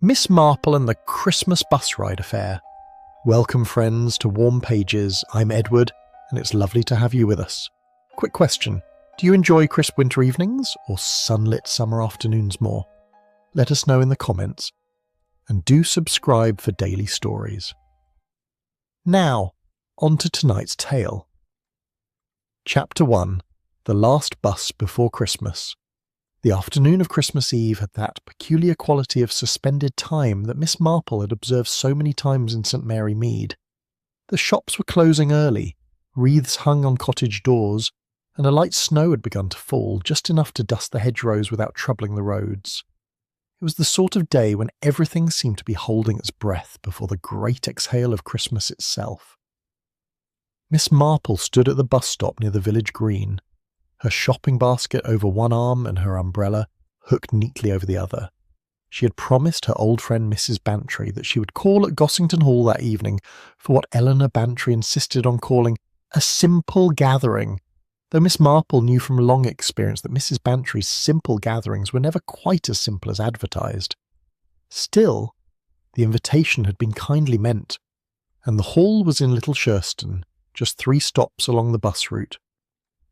Miss Marple and the Christmas bus ride affair. Welcome, friends, to Warm Pages. I'm Edward, and it's lovely to have you with us. Quick question. Do you enjoy crisp winter evenings or sunlit summer afternoons more? Let us know in the comments. And do subscribe for daily stories. Now, on to tonight's tale. Chapter 1. The Last Bus Before Christmas. The afternoon of Christmas Eve had that peculiar quality of suspended time that Miss Marple had observed so many times in St. Mary Mead. The shops were closing early, wreaths hung on cottage doors, and a light snow had begun to fall, just enough to dust the hedgerows without troubling the roads. It was the sort of day when everything seemed to be holding its breath before the great exhale of Christmas itself. Miss Marple stood at the bus stop near the village green, her shopping basket over one arm and her umbrella hooked neatly over the other. She had promised her old friend Mrs. Bantry that she would call at Gossington Hall that evening for what Eleanor Bantry insisted on calling a simple gathering, though Miss Marple knew from long experience that Mrs. Bantry's simple gatherings were never quite as simple as advertised. Still, the invitation had been kindly meant, and the hall was in Little Shurston, just 3 stops along the bus route.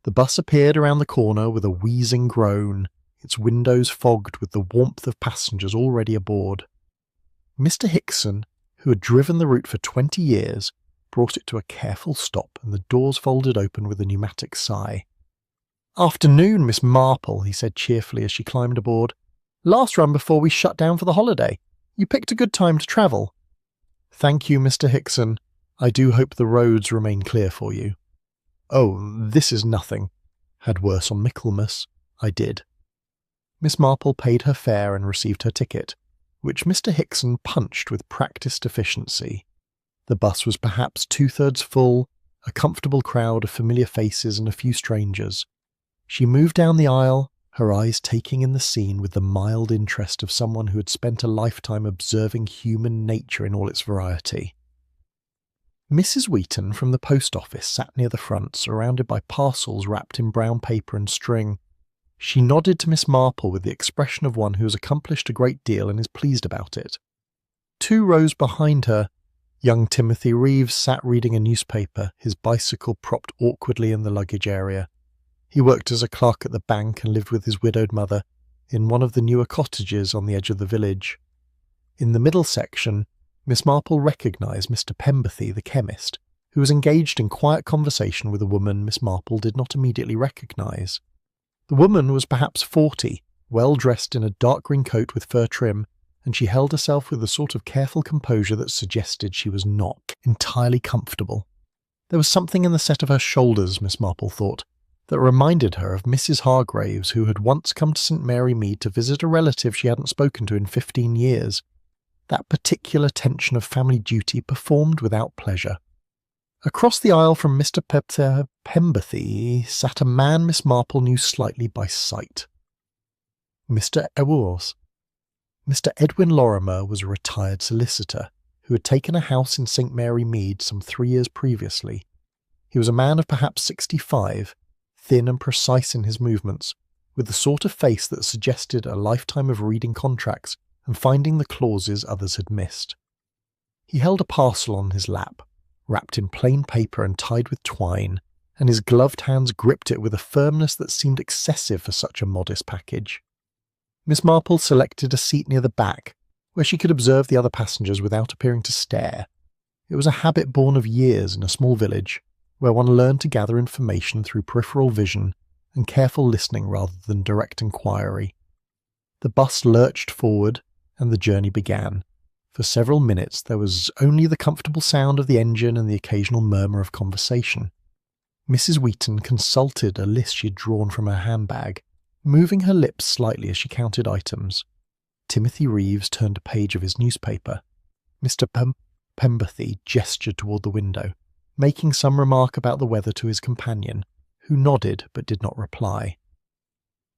The bus appeared around the corner with a wheezing groan, its windows fogged with the warmth of passengers already aboard. Mr. Hickson, who had driven the route for 20 years, brought it to a careful stop and the doors folded open with a pneumatic sigh. "Afternoon, Miss Marple," he said cheerfully as she climbed aboard. "Last run before we shut down for the holiday. You picked a good time to travel." "Thank you, Mr. Hickson. I do hope the roads remain clear for you." "Oh, this is nothing. Had worse on Michaelmas. I did." Miss Marple paid her fare and received her ticket, which Mr. Hickson punched with practised efficiency. The bus was perhaps 2/3 full, a comfortable crowd of familiar faces and a few strangers. She moved down the aisle, her eyes taking in the scene with the mild interest of someone who had spent a lifetime observing human nature in all its variety. Mrs. Wheaton from the post office sat near the front, surrounded by parcels wrapped in brown paper and string. She nodded to Miss Marple with the expression of one who has accomplished a great deal and is pleased about it. 2 rows behind her, young Timothy Reeves sat reading a newspaper, his bicycle propped awkwardly in the luggage area. He worked as a clerk at the bank and lived with his widowed mother in one of the newer cottages on the edge of the village. In the middle section, Miss Marple recognised Mr. Pemberthy, the chemist, who was engaged in quiet conversation with a woman Miss Marple did not immediately recognise. The woman was perhaps 40, well dressed in a dark green coat with fur trim, and she held herself with the sort of careful composure that suggested she was not entirely comfortable. There was something in the set of her shoulders, Miss Marple thought, that reminded her of Mrs. Hargraves, who had once come to St. Mary Mead to visit a relative she hadn't spoken to in 15 years. That particular tension of family duty performed without pleasure. Across the aisle from Mr. Pemberthy sat a man Miss Marple knew slightly by sight. Mr. Edwin Lorimer was a retired solicitor who had taken a house in St. Mary Mead some 3 years previously. He was a man of perhaps 65, thin and precise in his movements, with the sort of face that suggested a lifetime of reading contracts and finding the clauses others had missed. He held a parcel on his lap, wrapped in plain paper and tied with twine, and his gloved hands gripped it with a firmness that seemed excessive for such a modest package. Miss Marple selected a seat near the back, where she could observe the other passengers without appearing to stare. It was a habit born of years in a small village, where one learned to gather information through peripheral vision and careful listening rather than direct inquiry. The bus lurched forward, and the journey began. For several minutes there was only the comfortable sound of the engine and the occasional murmur of conversation. Mrs. Wheaton consulted a list she had drawn from her handbag, moving her lips slightly as she counted items. Timothy Reeves turned a page of his newspaper. Mr. Pemberthy gestured toward the window, making some remark about the weather to his companion, who nodded but did not reply.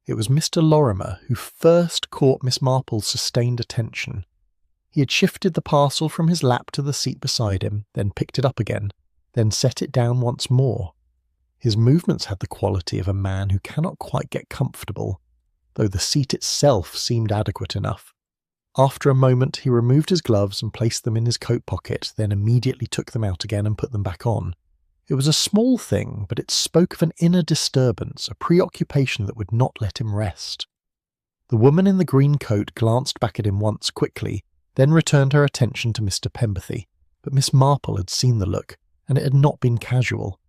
It was Mr. Lorimer who first caught Miss Marple's sustained attention. He had shifted the parcel from his lap to the seat beside him, then picked it up again, then set it down once more. His movements had the quality of a man who cannot quite get comfortable, though the seat itself seemed adequate enough. After a moment, he removed his gloves and placed them in his coat pocket, then immediately took them out again and put them back on. It was a small thing, but it spoke of an inner disturbance, a preoccupation that would not let him rest. The woman in the green coat glanced back at him once quickly, then returned her attention to Mr. Pemberthy, but Miss Marple had seen the look, and it had not been casual.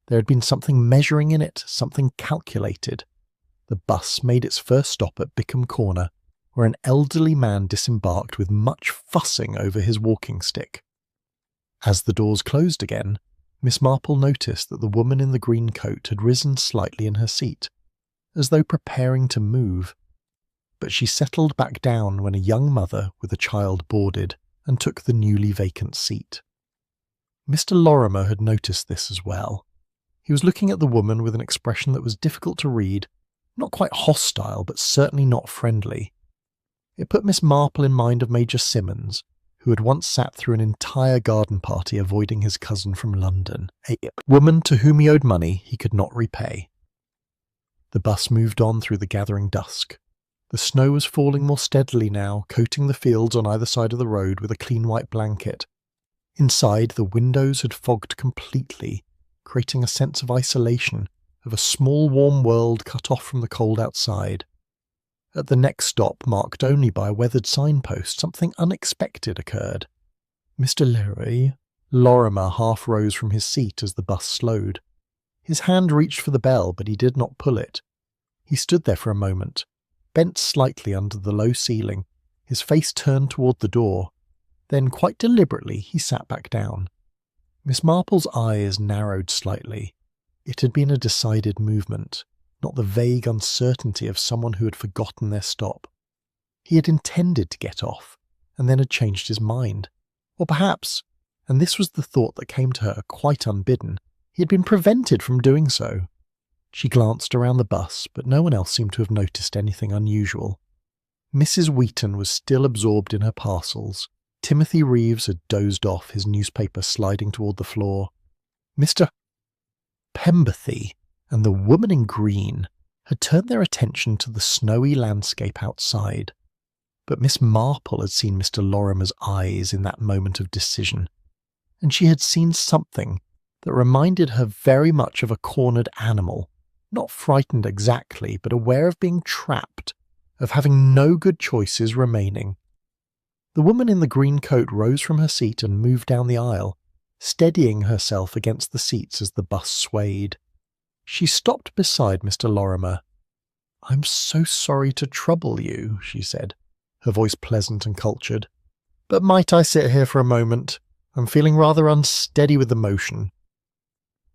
There had been something measuring in it, something calculated. The bus made its first stop at Bickham Corner, where an elderly man disembarked with much fussing over his walking stick. As the doors closed again, Miss Marple noticed that the woman in the green coat had risen slightly in her seat, as though preparing to move. But she settled back down when a young mother with a child boarded and took the newly vacant seat. Mr. Lorimer had noticed this as well. He was looking at the woman with an expression that was difficult to read, not quite hostile, but certainly not friendly. It put Miss Marple in mind of Major Simmons, who had once sat through an entire garden party avoiding his cousin from London, a woman to whom he owed money he could not repay. The bus moved on through the gathering dusk. The snow was falling more steadily now, coating the fields on either side of the road with a clean white blanket. Inside, the windows had fogged completely, creating a sense of isolation, of a small warm world cut off from the cold outside. At the next stop, marked only by a weathered signpost, something unexpected occurred. Mr. Lorimer half rose from his seat as the bus slowed. His hand reached for the bell, but he did not pull it. He stood there for a moment, bent slightly under the low ceiling, his face turned toward the door. Then, quite deliberately, he sat back down. Miss Marple's eyes narrowed slightly. It had been a decided movement, not the vague uncertainty of someone who had forgotten their stop. He had intended to get off, and then had changed his mind. Or perhaps, and this was the thought that came to her quite unbidden, he had been prevented from doing so. She glanced around the bus, but no one else seemed to have noticed anything unusual. Mrs. Wheaton was still absorbed in her parcels. Timothy Reeves had dozed off, his newspaper sliding toward the floor. Mr. Pemberthy and the woman in green had turned their attention to the snowy landscape outside. But Miss Marple had seen Mr. Lorimer's eyes in that moment of decision, and she had seen something that reminded her very much of a cornered animal, not frightened exactly, but aware of being trapped, of having no good choices remaining. The woman in the green coat rose from her seat and moved down the aisle, steadying herself against the seats as the bus swayed. She stopped beside Mr. Lorimer. "I'm so sorry to trouble you," she said, her voice pleasant and cultured. "But might I sit here for a moment? I'm feeling rather unsteady with the motion."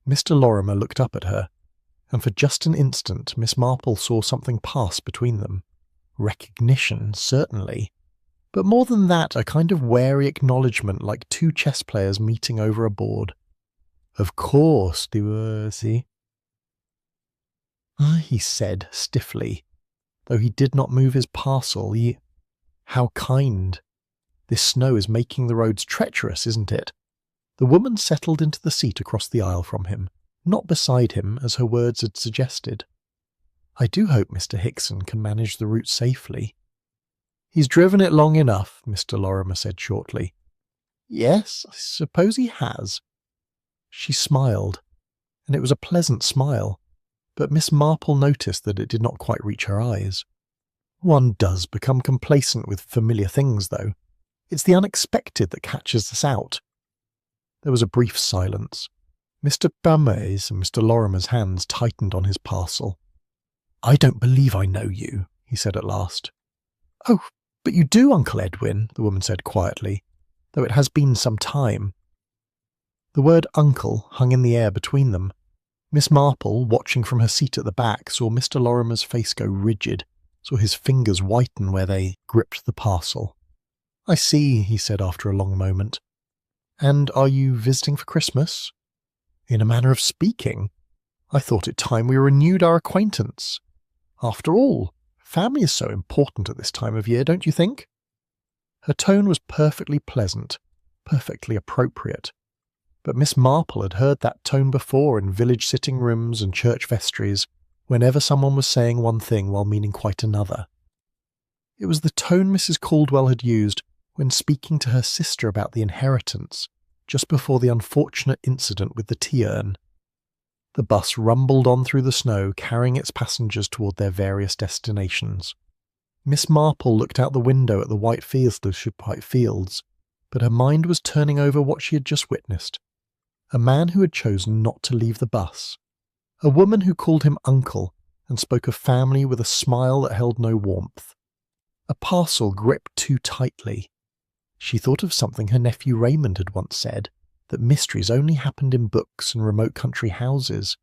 Mr. Lorimer looked up at her, and for just an instant Miss Marple saw something pass between them. Recognition, certainly. But more than that, a kind of wary acknowledgement, like two chess players meeting over a board. "Of course, see?" He said stiffly, though he did not move his parcel. How kind. This snow is making the roads treacherous, isn't it? The woman settled into the seat across the aisle from him, not beside him, as her words had suggested. "I do hope Mr. Hickson can manage the route safely." "He's driven it long enough," Mr. Lorimer said shortly. "Yes, I suppose he has." She smiled, and it was a pleasant smile, but Miss Marple noticed that it did not quite reach her eyes. One does become complacent with familiar things, though. It's the unexpected that catches us out. There was a brief silence. Mr. Pemberthy's and Mr. Lorimer's hands tightened on his parcel. "I don't believe I know you," he said at last. "Oh, but you do, Uncle Edwin," the woman said quietly, "though it has been some time." The word uncle hung in the air between them. Miss Marple, watching from her seat at the back, saw Mr. Lorimer's face go rigid, saw his fingers whiten where they gripped the parcel. "I see," he said after a long moment. "And are you visiting for Christmas?" "In a manner of speaking. I thought it time we renewed our acquaintance. After all, family is so important at this time of year, don't you think?" Her tone was perfectly pleasant, perfectly appropriate. But Miss Marple had heard that tone before in village sitting rooms and church vestries, whenever someone was saying one thing while meaning quite another. It was the tone Mrs. Caldwell had used when speaking to her sister about the inheritance, just before the unfortunate incident with the tea urn. The bus rumbled on through the snow, carrying its passengers toward their various destinations. Miss Marple looked out the window at the white fields, but her mind was turning over what she had just witnessed. A man who had chosen not to leave the bus. A woman who called him uncle and spoke of family with a smile that held no warmth. A parcel gripped too tightly. She thought of something her nephew Raymond had once said, that mysteries only happened in books and remote country houses.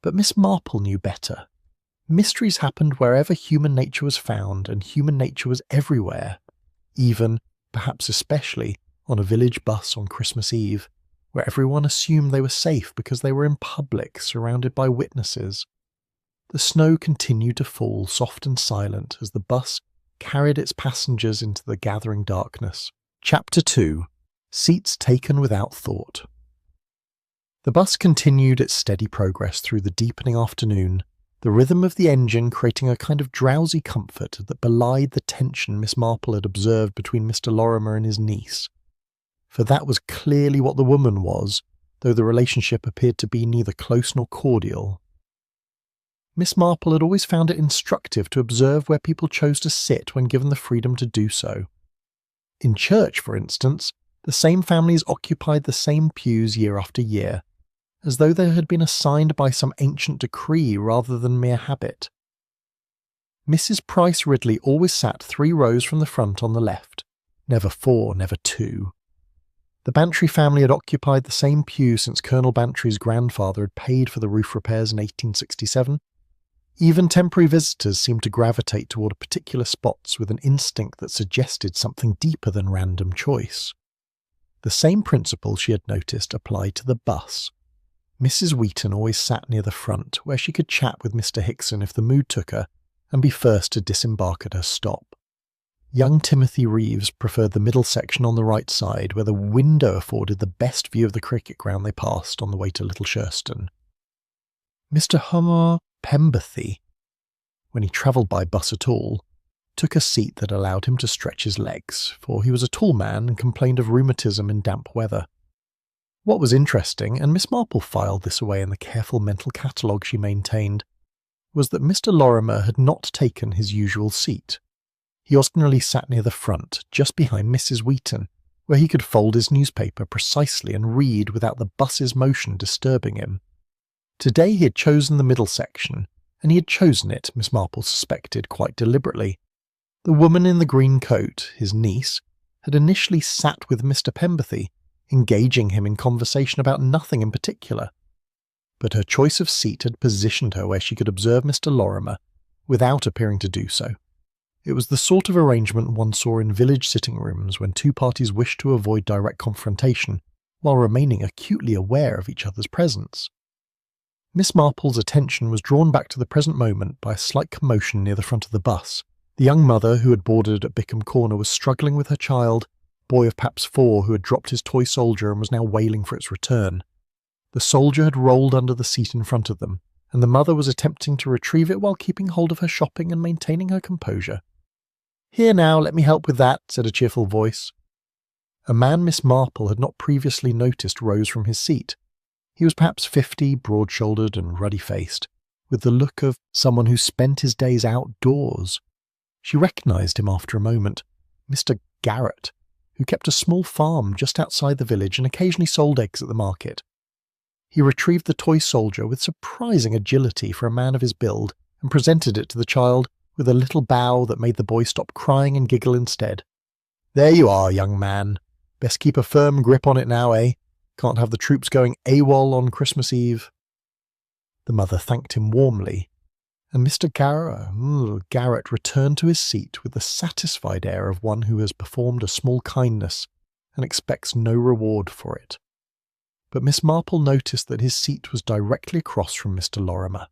But Miss Marple knew better. Mysteries happened wherever human nature was found, and human nature was everywhere, even, perhaps especially, on a village bus on Christmas Eve, where everyone assumed they were safe because they were in public, surrounded by witnesses. The snow continued to fall, soft and silent, as the bus carried its passengers into the gathering darkness. Chapter 2. Seats taken without thought. The bus continued its steady progress through the deepening afternoon, the rhythm of the engine creating a kind of drowsy comfort that belied the tension Miss Marple had observed between Mr. Lorimer and his niece. For that was clearly what the woman was, though the relationship appeared to be neither close nor cordial. Miss Marple had always found it instructive to observe where people chose to sit when given the freedom to do so. In church, for instance, the same families occupied the same pews year after year, as though they had been assigned by some ancient decree rather than mere habit. Mrs. Price Ridley always sat 3 rows from the front on the left, never 4, never 2. The Bantry family had occupied the same pew since Colonel Bantry's grandfather had paid for the roof repairs in 1867. Even temporary visitors seemed to gravitate toward particular spots with an instinct that suggested something deeper than random choice. The same principle, she had noticed, applied to the bus. Mrs. Wheaton always sat near the front, where she could chat with Mr. Hickson if the mood took her, and be first to disembark at her stop. Young Timothy Reeves preferred the middle section on the right side, where the window afforded the best view of the cricket ground they passed on the way to Little Shurston. Mr. Homer Pemberthy, when he travelled by bus at all, took a seat that allowed him to stretch his legs, for he was a tall man and complained of rheumatism in damp weather. What was interesting, and Miss Marple filed this away in the careful mental catalogue she maintained, was that Mr. Lorimer had not taken his usual seat. He ordinarily sat near the front, just behind Mrs. Wheaton, where he could fold his newspaper precisely and read without the bus's motion disturbing him. Today he had chosen the middle section, and he had chosen it, Miss Marple suspected, quite deliberately. The woman in the green coat, his niece, had initially sat with Mr. Pemberthy, engaging him in conversation about nothing in particular. But her choice of seat had positioned her where she could observe Mr. Lorimer without appearing to do so. It was the sort of arrangement one saw in village sitting rooms when 2 parties wished to avoid direct confrontation while remaining acutely aware of each other's presence. Miss Marple's attention was drawn back to the present moment by a slight commotion near the front of the bus. The young mother who had boarded at Bickham Corner was struggling with her child, boy of perhaps 4 who had dropped his toy soldier and was now wailing for its return. The soldier had rolled under the seat in front of them, and the mother was attempting to retrieve it while keeping hold of her shopping and maintaining her composure. "Here now, let me help with that," said a cheerful voice. A man Miss Marple had not previously noticed rose from his seat. He was perhaps 50, broad-shouldered and ruddy-faced, with the look of someone who spent his days outdoors. She recognised him after a moment, Mr. Garrett, who kept a small farm just outside the village and occasionally sold eggs at the market. He retrieved the toy soldier with surprising agility for a man of his build and presented it to the child with a little bow that made the boy stop crying and giggle instead. "There you are, young man. Best keep a firm grip on it now, eh? Can't have the troops going AWOL on Christmas Eve." The mother thanked him warmly, and Mr. Garrett returned to his seat with the satisfied air of one who has performed a small kindness and expects no reward for it. But Miss Marple noticed that his seat was directly across from Mr. Lorimer,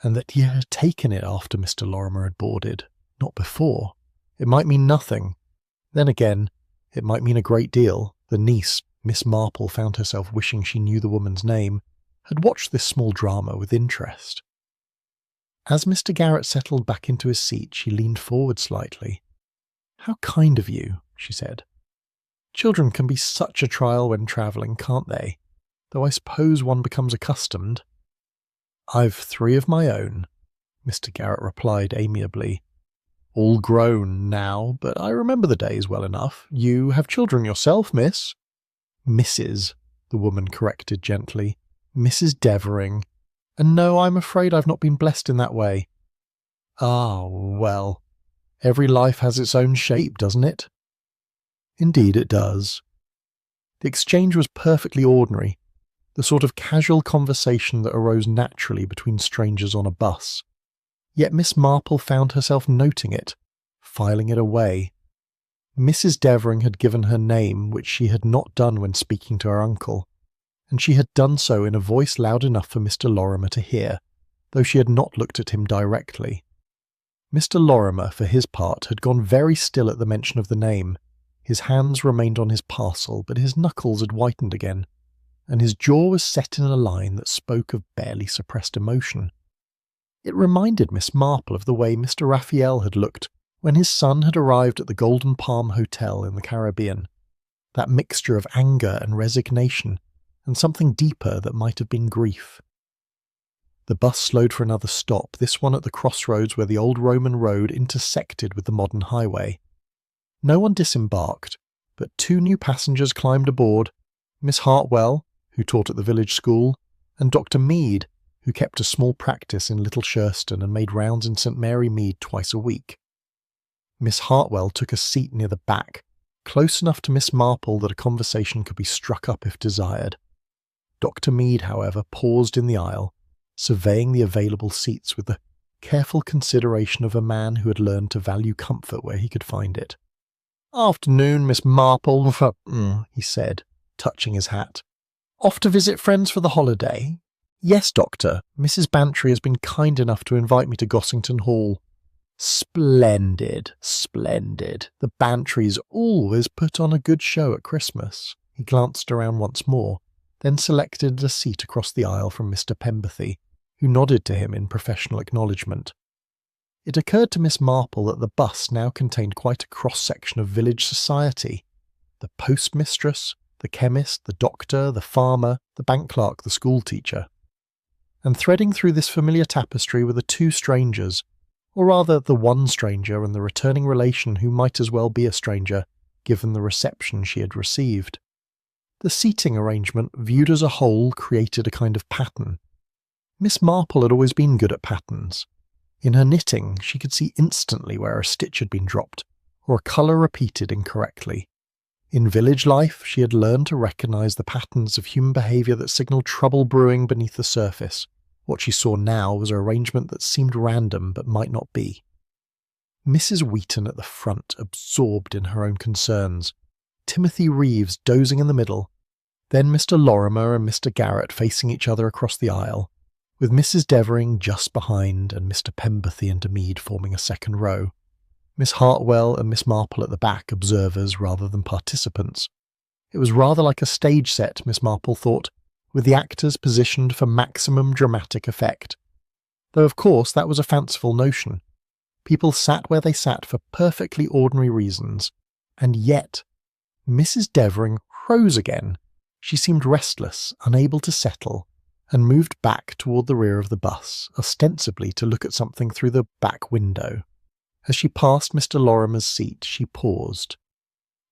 and that he had taken it after Mr. Lorimer had boarded, not before. It might mean nothing. Then again, it might mean a great deal. The niece, Miss Marple found herself wishing she knew the woman's name, had watched this small drama with interest. As Mr. Garrett settled back into his seat, she leaned forward slightly. "How kind of you," she said. "Children can be such a trial when travelling, can't they? Though I suppose one becomes accustomed." "I've 3 of my own," Mr. Garrett replied amiably. "All grown now, but I remember the days well enough. You have children yourself, miss?" "Mrs.," the woman corrected gently. "Mrs. Devering. And no, I'm afraid I've not been blessed in that way." "Ah, well, every life has its own shape, doesn't it?" "Indeed it does." The exchange was perfectly ordinary, the sort of casual conversation that arose naturally between strangers on a bus. Yet Miss Marple found herself noting it, filing it away. Mrs. Devering had given her name, which she had not done when speaking to her uncle, and she had done so in a voice loud enough for Mr. Lorimer to hear, though she had not looked at him directly. Mr. Lorimer, for his part, had gone very still at the mention of the name. His hands remained on his parcel, but his knuckles had whitened again, and his jaw was set in a line that spoke of barely suppressed emotion. It reminded Miss Marple of the way Mr. Raphael had looked when his son had arrived at the Golden Palm Hotel in the Caribbean, that mixture of anger and resignation, and something deeper that might have been grief. The bus slowed for another stop, this one at the crossroads where the old Roman road intersected with the modern highway. No one disembarked, but 2 new passengers climbed aboard, Miss Hartwell, who taught at the village school, and Dr. Mead, who kept a small practice in Little Shurston and made rounds in St. Mary Mead twice a week. Miss Hartwell took a seat near the back, close enough to Miss Marple that a conversation could be struck up if desired. Dr. Mead, however, paused in the aisle, surveying the available seats with the careful consideration of a man who had learned to value comfort where he could find it. "Afternoon, Miss Marple," he said, touching his hat. "Off to visit friends for the holiday?" "Yes, Doctor. Mrs. Bantry has been kind enough to invite me to Gossington Hall." "Splendid, splendid. The Bantrys always put on a good show at Christmas." He glanced around once more, then selected a seat across the aisle from Mr. Pemberthy, who nodded to him in professional acknowledgement. It occurred to Miss Marple that the bus now contained quite a cross-section of village society. The postmistress, the chemist, the doctor, the farmer, the bank clerk, the school-teacher. And threading through this familiar tapestry were the 2 strangers, or rather the one stranger and the returning relation who might as well be a stranger, given the reception she had received. The seating arrangement, viewed as a whole, created a kind of pattern. Miss Marple had always been good at patterns. In her knitting, she could see instantly where a stitch had been dropped, or a colour repeated incorrectly. In village life, she had learned to recognise the patterns of human behaviour that signalled trouble brewing beneath the surface. What she saw now was an arrangement that seemed random but might not be. Mrs. Wheaton at the front, absorbed in her own concerns. Timothy Reeves dozing in the middle. Then Mr. Lorimer and Mr. Garrett facing each other across the aisle, with Mrs. Devering just behind and Mr. Pemberthy and Mead forming a second row. Miss Hartwell and Miss Marple at the back, observers rather than participants. It was rather like a stage set, Miss Marple thought, with the actors positioned for maximum dramatic effect. Though of course that was a fanciful notion. People sat where they sat for perfectly ordinary reasons, and yet Mrs. Devering rose again. She seemed restless, unable to settle, and moved back toward the rear of the bus, ostensibly to look at something through the back window. As she passed Mr. Lorimer's seat, she paused.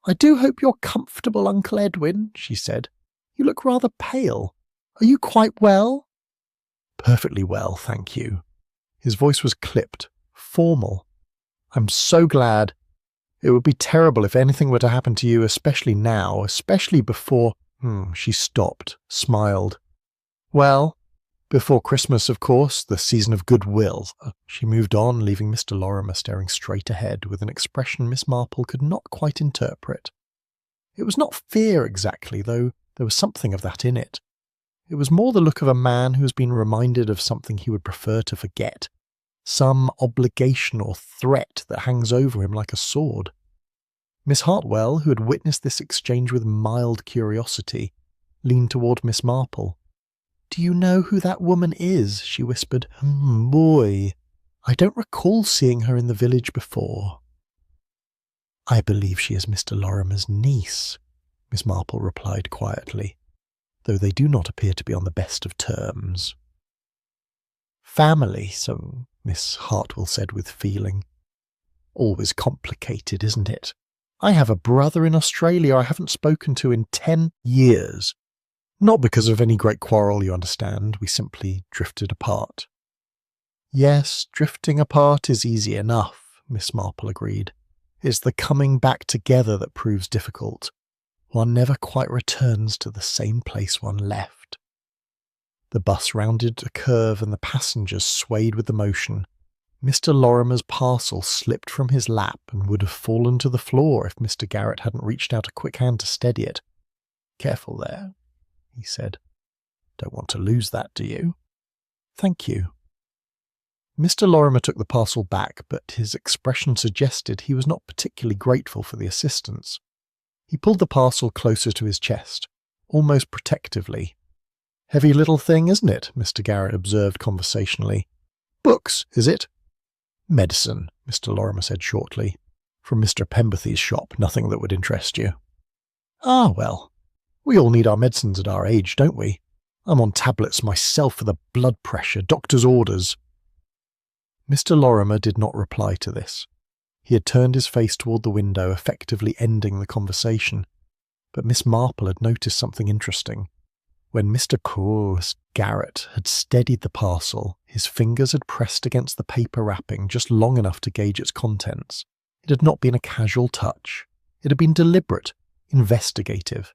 "I do hope you're comfortable, Uncle Edwin," she said. "You look rather pale. Are you quite well?" "Perfectly well, thank you." His voice was clipped, formal. "I'm so glad. It would be terrible if anything were to happen to you, especially now, especially before—" She stopped, smiled. "Well, before Christmas, of course, the season of goodwill." She moved on, leaving Mr. Lorimer staring straight ahead with an expression Miss Marple could not quite interpret. It was not fear exactly, though there was something of that in it. It was more the look of a man who has been reminded of something he would prefer to forget, some obligation or threat that hangs over him like a sword. Miss Hartwell, who had witnessed this exchange with mild curiosity, leaned toward Miss Marple. "Do you know who that woman is?" she whispered. "Boy." I don't recall seeing her in the village before." "I believe she is Mr. Lorimer's niece," Miss Marple replied quietly, "though they do not appear to be on the best of terms." "Family, so," Miss Hartwell said with feeling. "Always complicated, isn't it? I have a brother in Australia I haven't spoken to in 10 years. Not because of any great quarrel, you understand. We simply drifted apart." "Yes, drifting apart is easy enough," Miss Marple agreed. "It's the coming back together that proves difficult. One never quite returns to the same place one left." The bus rounded a curve and the passengers swayed with the motion. Mr. Lorimer's parcel slipped from his lap and would have fallen to the floor if Mr. Garrett hadn't reached out a quick hand to steady it. "Careful there," he said. "Don't want to lose that, do you?" "Thank you." Mr. Lorimer took the parcel back, but his expression suggested he was not particularly grateful for the assistance. He pulled the parcel closer to his chest, almost protectively. "Heavy little thing, isn't it?" Mr. Garrett observed conversationally. "Books, is it?" "Medicine," Mr. Lorimer said shortly. "From Mr. Pemberthy's shop, nothing that would interest you." "Ah, well, we all need our medicines at our age, don't we? I'm on tablets myself for the blood pressure, doctor's orders." Mr. Lorimer did not reply to this. He had turned his face toward the window, effectively ending the conversation. But Miss Marple had noticed something interesting. When Mr. Garrett had steadied the parcel, his fingers had pressed against the paper wrapping just long enough to gauge its contents. It had not been a casual touch. It had been deliberate, investigative,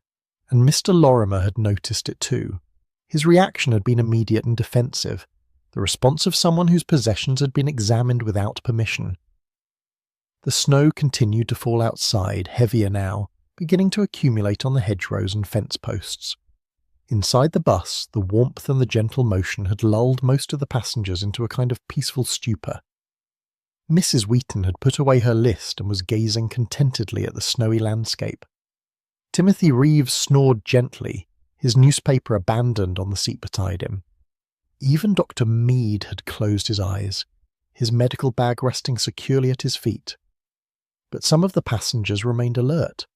and Mr. Lorimer had noticed it too. His reaction had been immediate and defensive, the response of someone whose possessions had been examined without permission. The snow continued to fall outside, heavier now, beginning to accumulate on the hedgerows and fence posts. Inside the bus, the warmth and the gentle motion had lulled most of the passengers into a kind of peaceful stupor. Mrs. Wheaton had put away her list and was gazing contentedly at the snowy landscape. Timothy Reeves snored gently, his newspaper abandoned on the seat beside him. Even Dr. Mead had closed his eyes, his medical bag resting securely at his feet. But some of the passengers remained alert.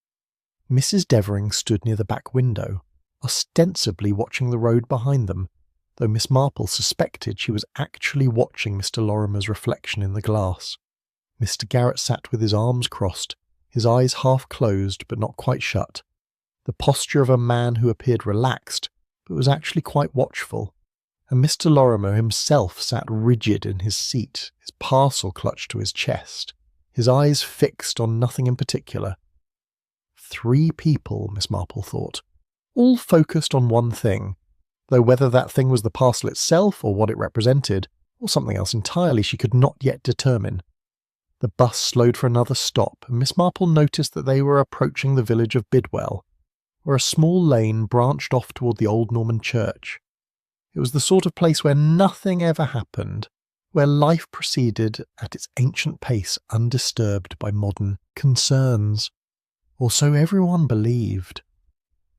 Mrs. Devering stood near the back window, ostensibly watching the road behind them, though Miss Marple suspected she was actually watching Mr. Lorimer's reflection in the glass. Mr. Garrett sat with his arms crossed, his eyes half closed but not quite shut, the posture of a man who appeared relaxed but was actually quite watchful, and Mr. Lorimer himself sat rigid in his seat, his parcel clutched to his chest, his eyes fixed on nothing in particular. 3 people, Miss Marple thought, all focused on one thing, though whether that thing was the parcel itself or what it represented, or something else entirely, she could not yet determine. The bus slowed for another stop, and Miss Marple noticed that they were approaching the village of Bidwell, where a small lane branched off toward the old Norman church. It was the sort of place where nothing ever happened, where life proceeded at its ancient pace undisturbed by modern concerns. Or so everyone believed.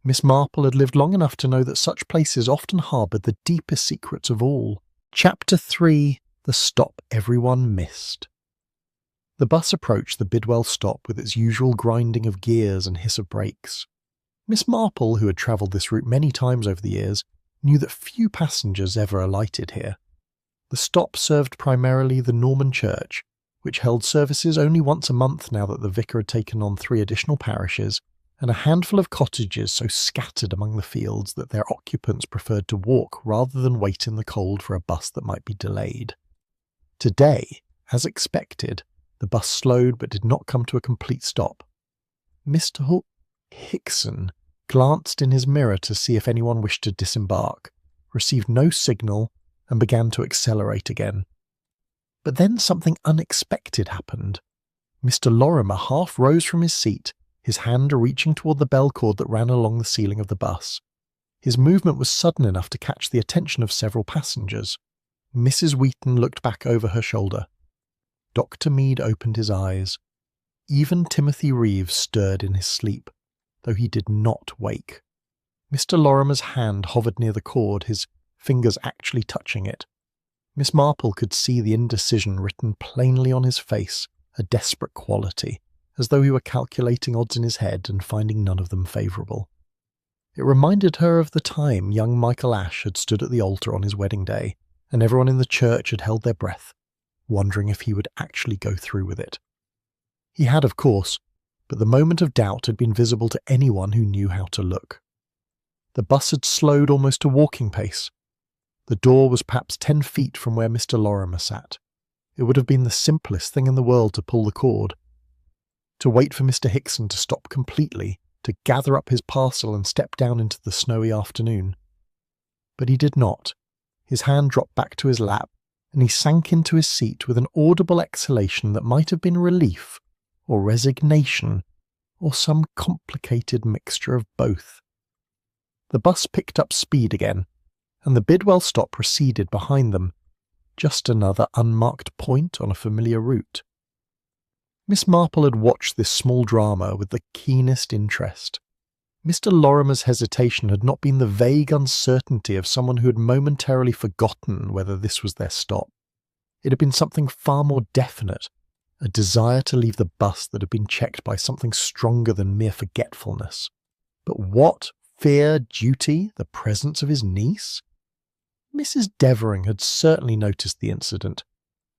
Miss Marple had lived long enough to know that such places often harboured the deepest secrets of all. Chapter 3: The Stop Everyone Missed. The bus approached the Bidwell stop with its usual grinding of gears and hiss of brakes. Miss Marple, who had travelled this route many times over the years, knew that few passengers ever alighted here. The stop served primarily the Norman church, which held services only once a month now that the vicar had taken on 3 additional parishes, and a handful of cottages so scattered among the fields that their occupants preferred to walk rather than wait in the cold for a bus that might be delayed. Today, as expected, the bus slowed but did not come to a complete stop. Mr. Hickson glanced in his mirror to see if anyone wished to disembark, received no signal, and began to accelerate again. But then something unexpected happened. Mr. Lorimer half rose from his seat, his hand reaching toward the bell cord that ran along the ceiling of the bus. His movement was sudden enough to catch the attention of several passengers. Mrs. Wheaton looked back over her shoulder. Dr. Mead opened his eyes. Even Timothy Reeves stirred in his sleep, though he did not wake. Mr. Lorimer's hand hovered near the cord, his fingers actually touching it. Miss Marple could see the indecision written plainly on his face, a desperate quality, as though he were calculating odds in his head and finding none of them favourable. It reminded her of the time young Michael Ashe had stood at the altar on his wedding day, and everyone in the church had held their breath, wondering if he would actually go through with it. He had, of course, but the moment of doubt had been visible to anyone who knew how to look. The bus had slowed almost to walking pace. The door was perhaps 10 feet from where Mr. Lorimer sat. It would have been the simplest thing in the world to pull the cord. To wait for Mr. Hickson to stop completely, to gather up his parcel and step down into the snowy afternoon. But he did not. His hand dropped back to his lap, and he sank into his seat with an audible exhalation that might have been relief, or resignation, or some complicated mixture of both. The bus picked up speed again, and the Bidwell stop receded behind them, just another unmarked point on a familiar route. Miss Marple had watched this small drama with the keenest interest. Mr. Lorimer's hesitation had not been the vague uncertainty of someone who had momentarily forgotten whether this was their stop. It had been something far more definite, a desire to leave the bus that had been checked by something stronger than mere forgetfulness. But what? Fear, duty, the presence of his niece? Mrs. Devering had certainly noticed the incident.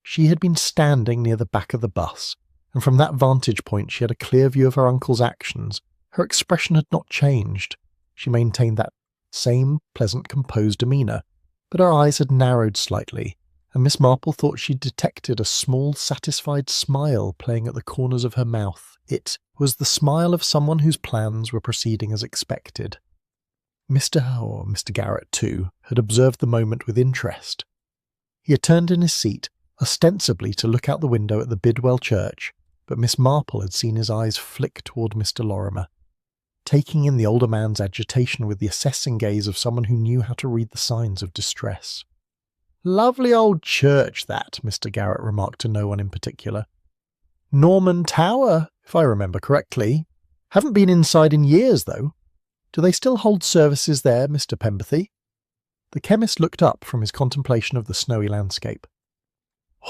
She had been standing near the back of the bus, and from that vantage point she had a clear view of her uncle's actions. Her expression had not changed. She maintained that same pleasant, composed demeanour, but her eyes had narrowed slightly, and Miss Marple thought she detected a small, satisfied smile playing at the corners of her mouth. It was the smile of someone whose plans were proceeding as expected. Mr. Garrett, too, had observed the moment with interest. He had turned in his seat, ostensibly to look out the window at the Bidwell church, but Miss Marple had seen his eyes flick toward Mr. Lorimer, taking in the older man's agitation with the assessing gaze of someone who knew how to read the signs of distress. "Lovely old church, that," Mr. Garrett remarked to no one in particular. "Norman Tower, if I remember correctly. Haven't been inside in years, though. Do they still hold services there, Mr. Pemberthy?" The chemist looked up from his contemplation of the snowy landscape.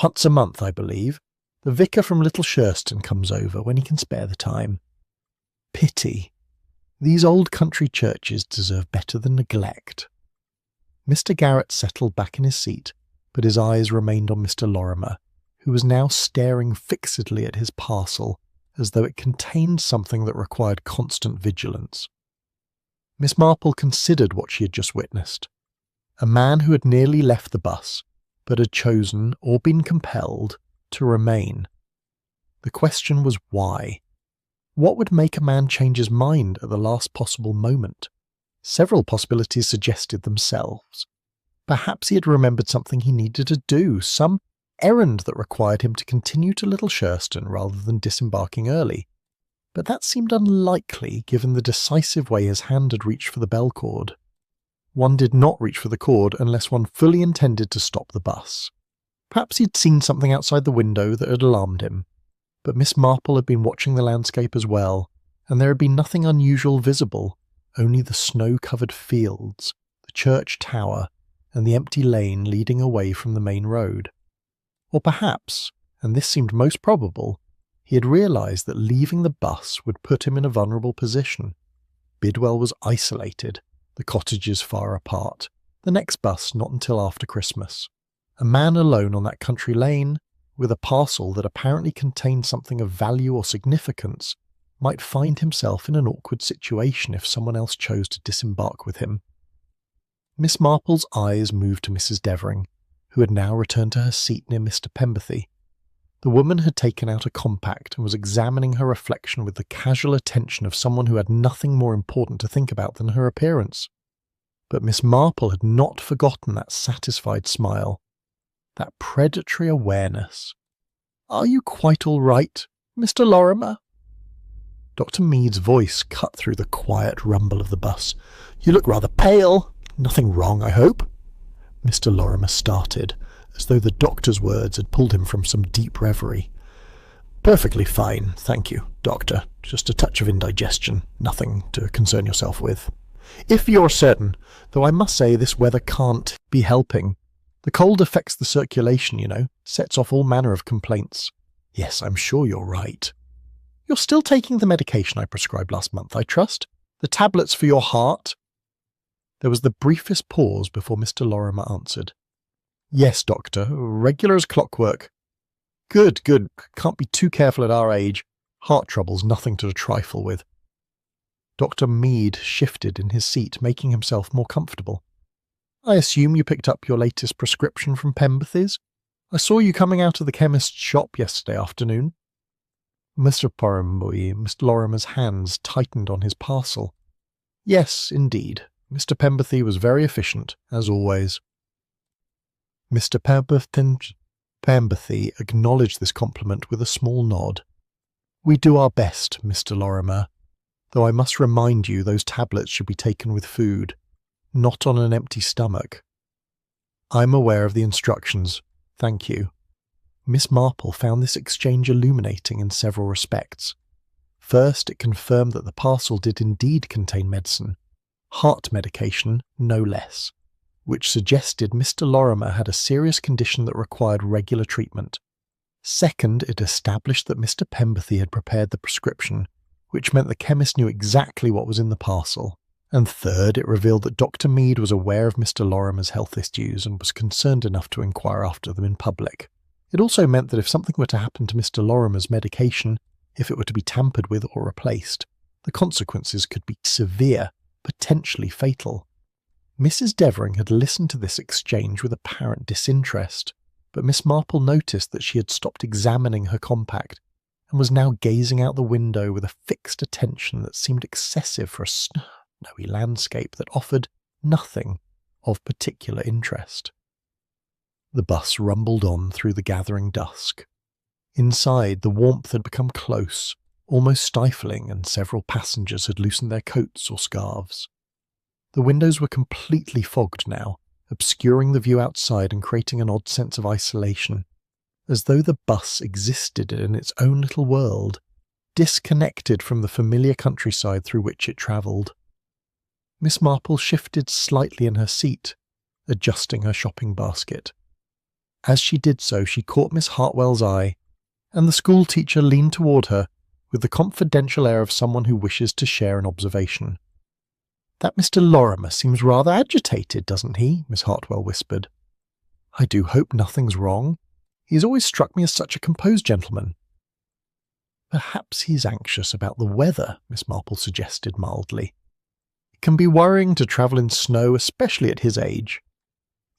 "Once a month, I believe. The vicar from Little Shurston comes over when he can spare the time. Pity. These old country churches deserve better than neglect." Mr. Garrett settled back in his seat, but his eyes remained on Mr. Lorimer, who was now staring fixedly at his parcel, as though it contained something that required constant vigilance. Miss Marple considered what she had just witnessed. A man who had nearly left the bus, but had chosen, or been compelled, to remain. The question was why? What would make a man change his mind at the last possible moment? Several possibilities suggested themselves. Perhaps he had remembered something he needed to do, some errand that required him to continue to Little Shurston rather than disembarking early. But that seemed unlikely given the decisive way his hand had reached for the bell cord. One did not reach for the cord unless one fully intended to stop the bus. Perhaps he'd seen something outside the window that had alarmed him. But Miss Marple had been watching the landscape as well, and there had been nothing unusual visible, only the snow-covered fields, the church tower, and the empty lane leading away from the main road. Or perhaps, and this seemed most probable, he had realised that leaving the bus would put him in a vulnerable position. Bidwell was isolated, the cottages far apart, the next bus not until after Christmas. A man alone on that country lane, with a parcel that apparently contained something of value or significance, might find himself in an awkward situation if someone else chose to disembark with him. Miss Marple's eyes moved to Mrs. Devering, who had now returned to her seat near Mr. Pemberthy. The woman had taken out a compact and was examining her reflection with the casual attention of someone who had nothing more important to think about than her appearance. But Miss Marple had not forgotten that satisfied smile, that predatory awareness. "Are you quite all right, Mr. Lorimer?" Dr. Mead's voice cut through the quiet rumble of the bus. "You look rather pale. Nothing wrong, I hope?" Mr. Lorimer started, as though the doctor's words had pulled him from some deep reverie. "Perfectly fine, thank you, Doctor. Just a touch of indigestion. Nothing to concern yourself with. If you're certain, though I must say this weather can't be helping. The cold affects the circulation, sets off all manner of complaints. Yes, I'm sure you're right. You're still taking the medication I prescribed last month, I trust? The tablets for your heart? There was the briefest pause before Mr. Lorimer answered. Yes, doctor, regular as clockwork. Good. Can't be too careful at our age. Heart trouble's nothing to trifle with. Dr. Mead shifted in his seat, making himself more comfortable. I assume you picked up your latest prescription from Pemberthy's? I saw you coming out of the chemist's shop yesterday afternoon. Mr. Lorimer's hands tightened on his parcel. Yes, indeed. Mr. Pemberthy was very efficient, as always. Mr. Pemberthy acknowledged this compliment with a small nod. We do our best, Mr. Lorimer, though I must remind you those tablets should be taken with food, not on an empty stomach. I'm aware of the instructions, thank you. Miss Marple found this exchange illuminating in several respects. First, it confirmed that the parcel did indeed contain medicine, heart medication no less, which suggested Mr. Lorimer had a serious condition that required regular treatment. Second, it established that Mr. Pemberthy had prepared the prescription, which meant the chemist knew exactly what was in the parcel. And third, it revealed that Dr. Mead was aware of Mr. Lorimer's health issues and was concerned enough to inquire after them in public. It also meant that if something were to happen to Mr. Lorimer's medication, if it were to be tampered with or replaced, the consequences could be severe, potentially fatal. Mrs. Devering had listened to this exchange with apparent disinterest, but Miss Marple noticed that she had stopped examining her compact and was now gazing out the window with a fixed attention that seemed excessive for a snowy landscape that offered nothing of particular interest. The bus rumbled on through the gathering dusk. Inside, the warmth had become close, almost stifling, and several passengers had loosened their coats or scarves. The windows were completely fogged now, obscuring the view outside and creating an odd sense of isolation, as though the bus existed in its own little world, disconnected from the familiar countryside through which it travelled. Miss Marple shifted slightly in her seat, adjusting her shopping basket. As she did so, she caught Miss Hartwell's eye, and the schoolteacher leaned toward her with the confidential air of someone who wishes to share an observation. "That Mr. Lorimer seems rather agitated, doesn't he?" Miss Hartwell whispered. "I do hope nothing's wrong. He has always struck me as such a composed gentleman." "Perhaps he's anxious about the weather," Miss Marple suggested mildly. "It can be worrying to travel in snow, especially at his age."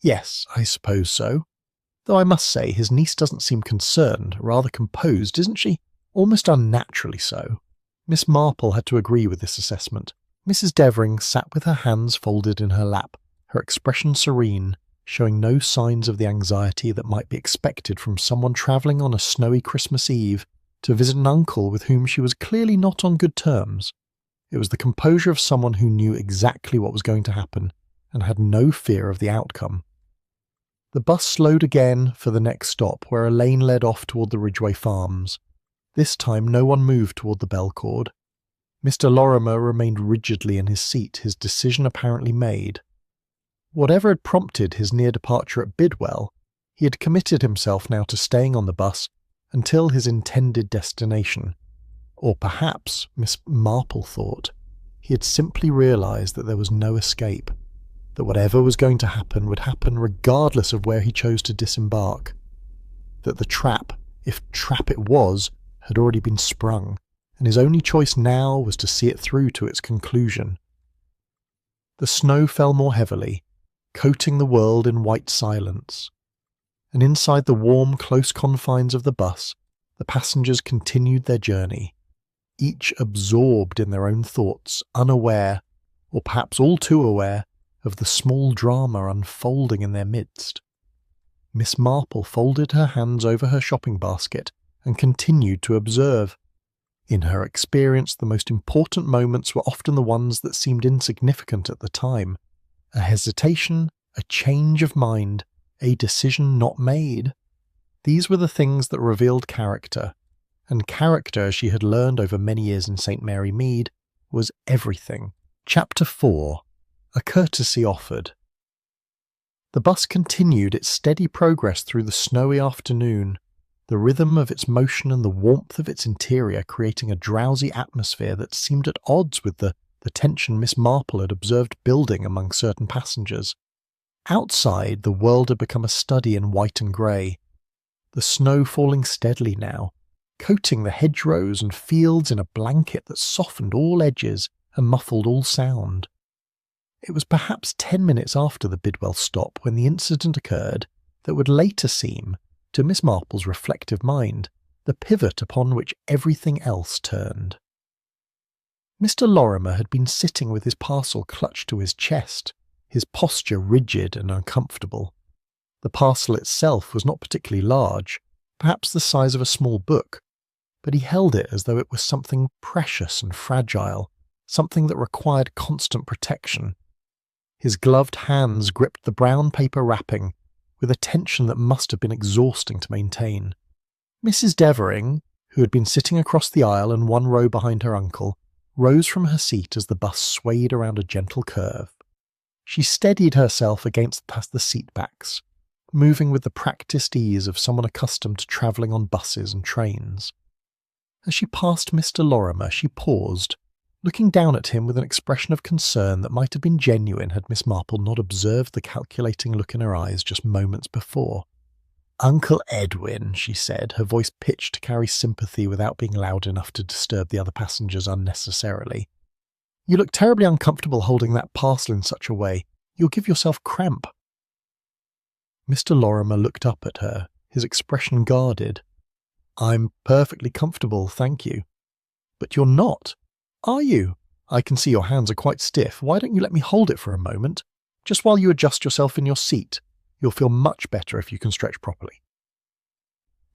"Yes, I suppose so. Though I must say his niece doesn't seem concerned, rather composed, isn't she? Almost unnaturally so." Miss Marple had to agree with this assessment. Mrs. Devering sat with her hands folded in her lap, her expression serene, showing no signs of the anxiety that might be expected from someone travelling on a snowy Christmas Eve to visit an uncle with whom she was clearly not on good terms. It was the composure of someone who knew exactly what was going to happen and had no fear of the outcome. The bus slowed again for the next stop, where a lane led off toward the Ridgway Farms. This time no one moved toward the bell cord. Mr. Lorimer remained rigidly in his seat, his decision apparently made. Whatever had prompted his near departure at Bidwell, he had committed himself now to staying on the bus until his intended destination. Or perhaps, Miss Marple thought, he had simply realised that there was no escape, that whatever was going to happen would happen regardless of where he chose to disembark, that the trap, if trap it was, had already been sprung, and his only choice now was to see it through to its conclusion. The snow fell more heavily, coating the world in white silence, and inside the warm, close confines of the bus, the passengers continued their journey, each absorbed in their own thoughts, unaware, or perhaps all too aware, of the small drama unfolding in their midst. Miss Marple folded her hands over her shopping basket and continued to observe. In her experience, the most important moments were often the ones that seemed insignificant at the time. A hesitation, a change of mind, a decision not made. These were the things that revealed character, and character, as she had learned over many years in St. Mary Mead, was everything. Chapter 4. A Courtesy Offered. The bus continued its steady progress through the snowy afternoon, the rhythm of its motion and the warmth of its interior creating a drowsy atmosphere that seemed at odds with the tension Miss Marple had observed building among certain passengers. Outside, the world had become a study in white and grey, the snow falling steadily now, coating the hedgerows and fields in a blanket that softened all edges and muffled all sound. It was perhaps 10 minutes after the Bidwell stop when the incident occurred that would later seem, to Miss Marple's reflective mind, the pivot upon which everything else turned. Mr. Lorimer had been sitting with his parcel clutched to his chest, his posture rigid and uncomfortable. The parcel itself was not particularly large, perhaps the size of a small book, but he held it as though it was something precious and fragile, something that required constant protection. His gloved hands gripped the brown paper wrapping with a tension that must have been exhausting to maintain. Mrs. Devering, who had been sitting across the aisle and one row behind her uncle, rose from her seat as the bus swayed around a gentle curve. She steadied herself against the seat backs, moving with the practised ease of someone accustomed to travelling on buses and trains. As she passed Mr. Lorimer, she paused, looking down at him with an expression of concern that might have been genuine had Miss Marple not observed the calculating look in her eyes just moments before. "Uncle Edwin," she said, her voice pitched to carry sympathy without being loud enough to disturb the other passengers unnecessarily. "You look terribly uncomfortable holding that parcel in such a way. You'll give yourself cramp." Mr. Lorimer looked up at her, his expression guarded. "I'm perfectly comfortable, thank you." "But you're not. Are you? I can see your hands are quite stiff. Why don't you let me hold it for a moment? Just while you adjust yourself in your seat. You'll feel much better if you can stretch properly."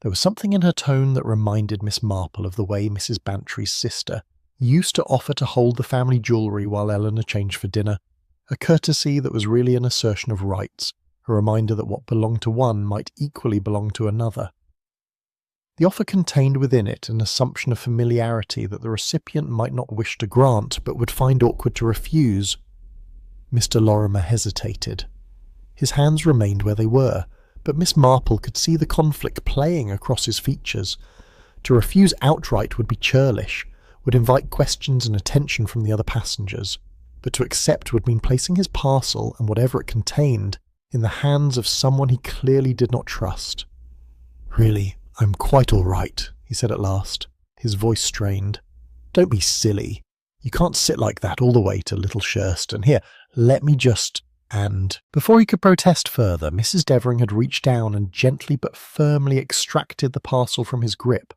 There was something in her tone that reminded Miss Marple of the way Mrs. Bantry's sister used to offer to hold the family jewellery while Eleanor changed for dinner, a courtesy that was really an assertion of rights, a reminder that what belonged to one might equally belong to another. The offer contained within it an assumption of familiarity that the recipient might not wish to grant but would find awkward to refuse. Mr. Lorimer hesitated. His hands remained where they were, but Miss Marple could see the conflict playing across his features. To refuse outright would be churlish, would invite questions and attention from the other passengers, but to accept would mean placing his parcel and whatever it contained in the hands of someone he clearly did not trust. "Really, I'm quite all right," he said at last, his voice strained. "Don't be silly. You can't sit like that all the way to Little Shurston. Here, let me just—" And before he could protest further, Mrs. Devering had reached down and gently but firmly extracted the parcel from his grip.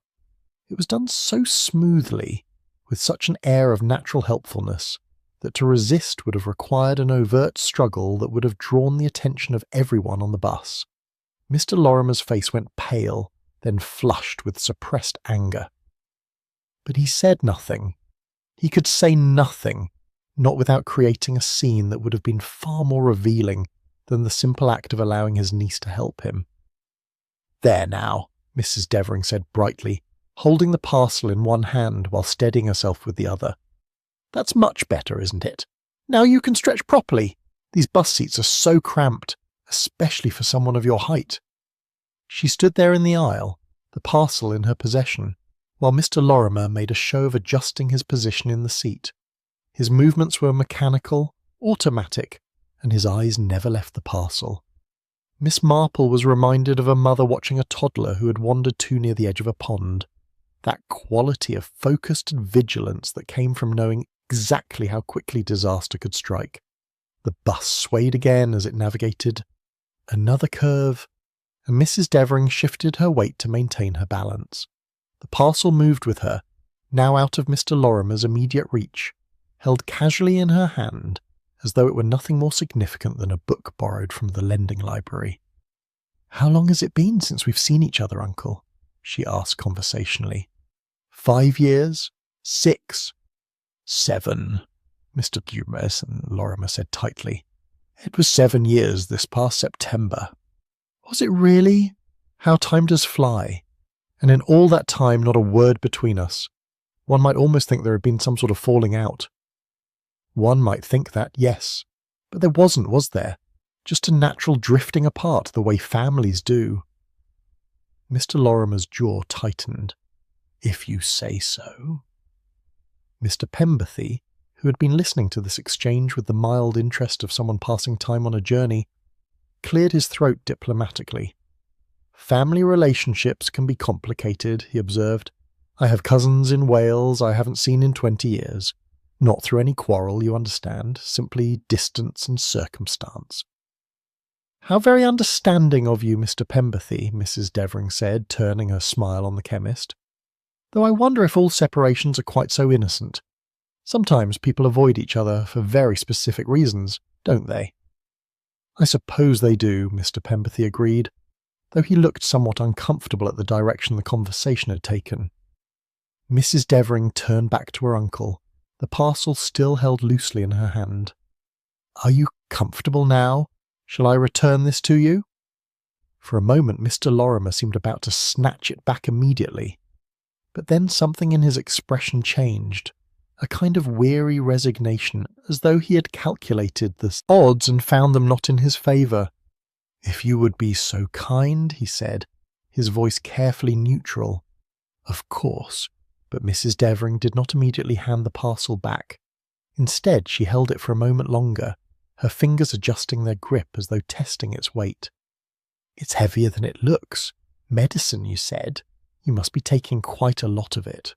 It was done so smoothly, with such an air of natural helpfulness, that to resist would have required an overt struggle that would have drawn the attention of everyone on the bus. Mr. Lorimer's face went pale, then flushed with suppressed anger. But he said nothing. He could say nothing, not without creating a scene that would have been far more revealing than the simple act of allowing his niece to help him. "There now," Mrs. Devering said brightly, holding the parcel in one hand while steadying herself with the other. "That's much better, isn't it? Now you can stretch properly. These bus seats are so cramped, especially for someone of your height." She stood there in the aisle, the parcel in her possession, while Mr. Lorimer made a show of adjusting his position in the seat. His movements were mechanical, automatic, and his eyes never left the parcel. Miss Marple was reminded of a mother watching a toddler who had wandered too near the edge of a pond. That quality of focused vigilance that came from knowing exactly how quickly disaster could strike. The bus swayed again as it navigated another curve, and Mrs. Devering shifted her weight to maintain her balance. The parcel moved with her, now out of Mr. Lorimer's immediate reach, held casually in her hand, as though it were nothing more significant than a book borrowed from the lending library. "How long has it been since we've seen each other, Uncle?" she asked conversationally. 5 years? 6? 7, Mr. Lorimer said tightly. "It was 7 years this past September." "Was it really? How time does fly. And in all that time not a word between us. One might almost think there had been some sort of falling out." "One might think that, yes. But there wasn't, was there? Just a natural drifting apart the way families do. Mr. Lorimer's jaw tightened. If you say so. Mr. Pemberthy, who had been listening to this exchange with the mild interest of someone passing time on a journey, cleared his throat diplomatically. Family relationships can be complicated, he observed. I have cousins in Wales I haven't seen in 20 years. Not through any quarrel, you understand, simply distance and circumstance. How very understanding of you, Mr. Pemberthy, Mrs. Devering said, turning her smile on the chemist. Though I wonder if all separations are quite so innocent. Sometimes people avoid each other for very specific reasons, don't they? I suppose they do, Mr. Pemberthy agreed, though he looked somewhat uncomfortable at the direction the conversation had taken. Mrs. Devering turned back to her uncle, the parcel still held loosely in her hand. Are you comfortable now? Shall I return this to you? For a moment Mr. Lorimer seemed about to snatch it back immediately, but then something in his expression changed, a kind of weary resignation, as though he had calculated the odds and found them not in his favour. If you would be so kind, he said, his voice carefully neutral. Of course, but Mrs. Devering did not immediately hand the parcel back. Instead, she held it for a moment longer, her fingers adjusting their grip as though testing its weight. It's heavier than it looks. Medicine, you said. You must be taking quite a lot of it.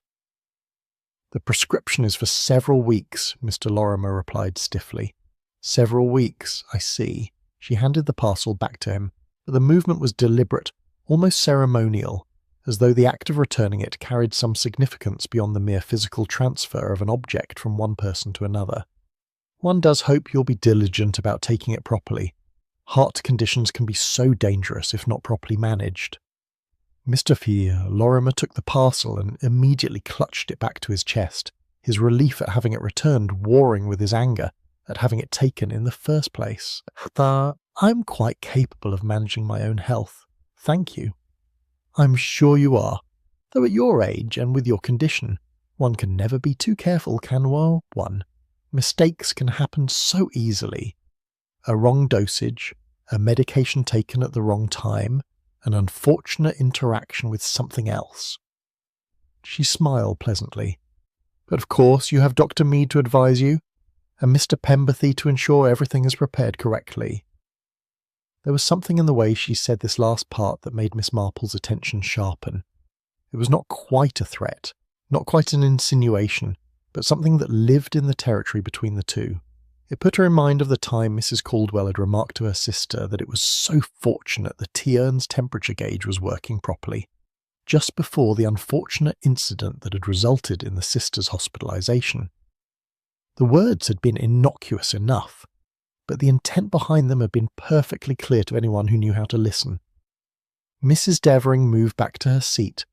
The prescription is for several weeks, Mr. Lorimer replied stiffly. Several weeks, I see. She handed the parcel back to him, but the movement was deliberate, almost ceremonial, as though the act of returning it carried some significance beyond the mere physical transfer of an object from one person to another. One does hope you'll be diligent about taking it properly. Heart conditions can be so dangerous if not properly managed. Mr. Lorimer took the parcel and immediately clutched it back to his chest, his relief at having it returned warring with his anger at having it taken in the first place. I'm quite capable of managing my own health, thank you. I'm sure you are, though at your age and with your condition, one can never be too careful, can one? Mistakes can happen so easily. A wrong dosage, a medication taken at the wrong time, an unfortunate interaction with something else. She smiled pleasantly. But of course you have Dr. Mead to advise you, and Mr. Pemberthy to ensure everything is prepared correctly. There was something in the way she said this last part that made Miss Marple's attention sharpen. It was not quite a threat, not quite an insinuation, but something that lived in the territory between the two. It put her in mind of the time Mrs. Caldwell had remarked to her sister that it was so fortunate the T-Urn's temperature gauge was working properly, just before the unfortunate incident that had resulted in the sister's hospitalization. The words had been innocuous enough, but the intent behind them had been perfectly clear to anyone who knew how to listen. Mrs. Devering moved back to her seat,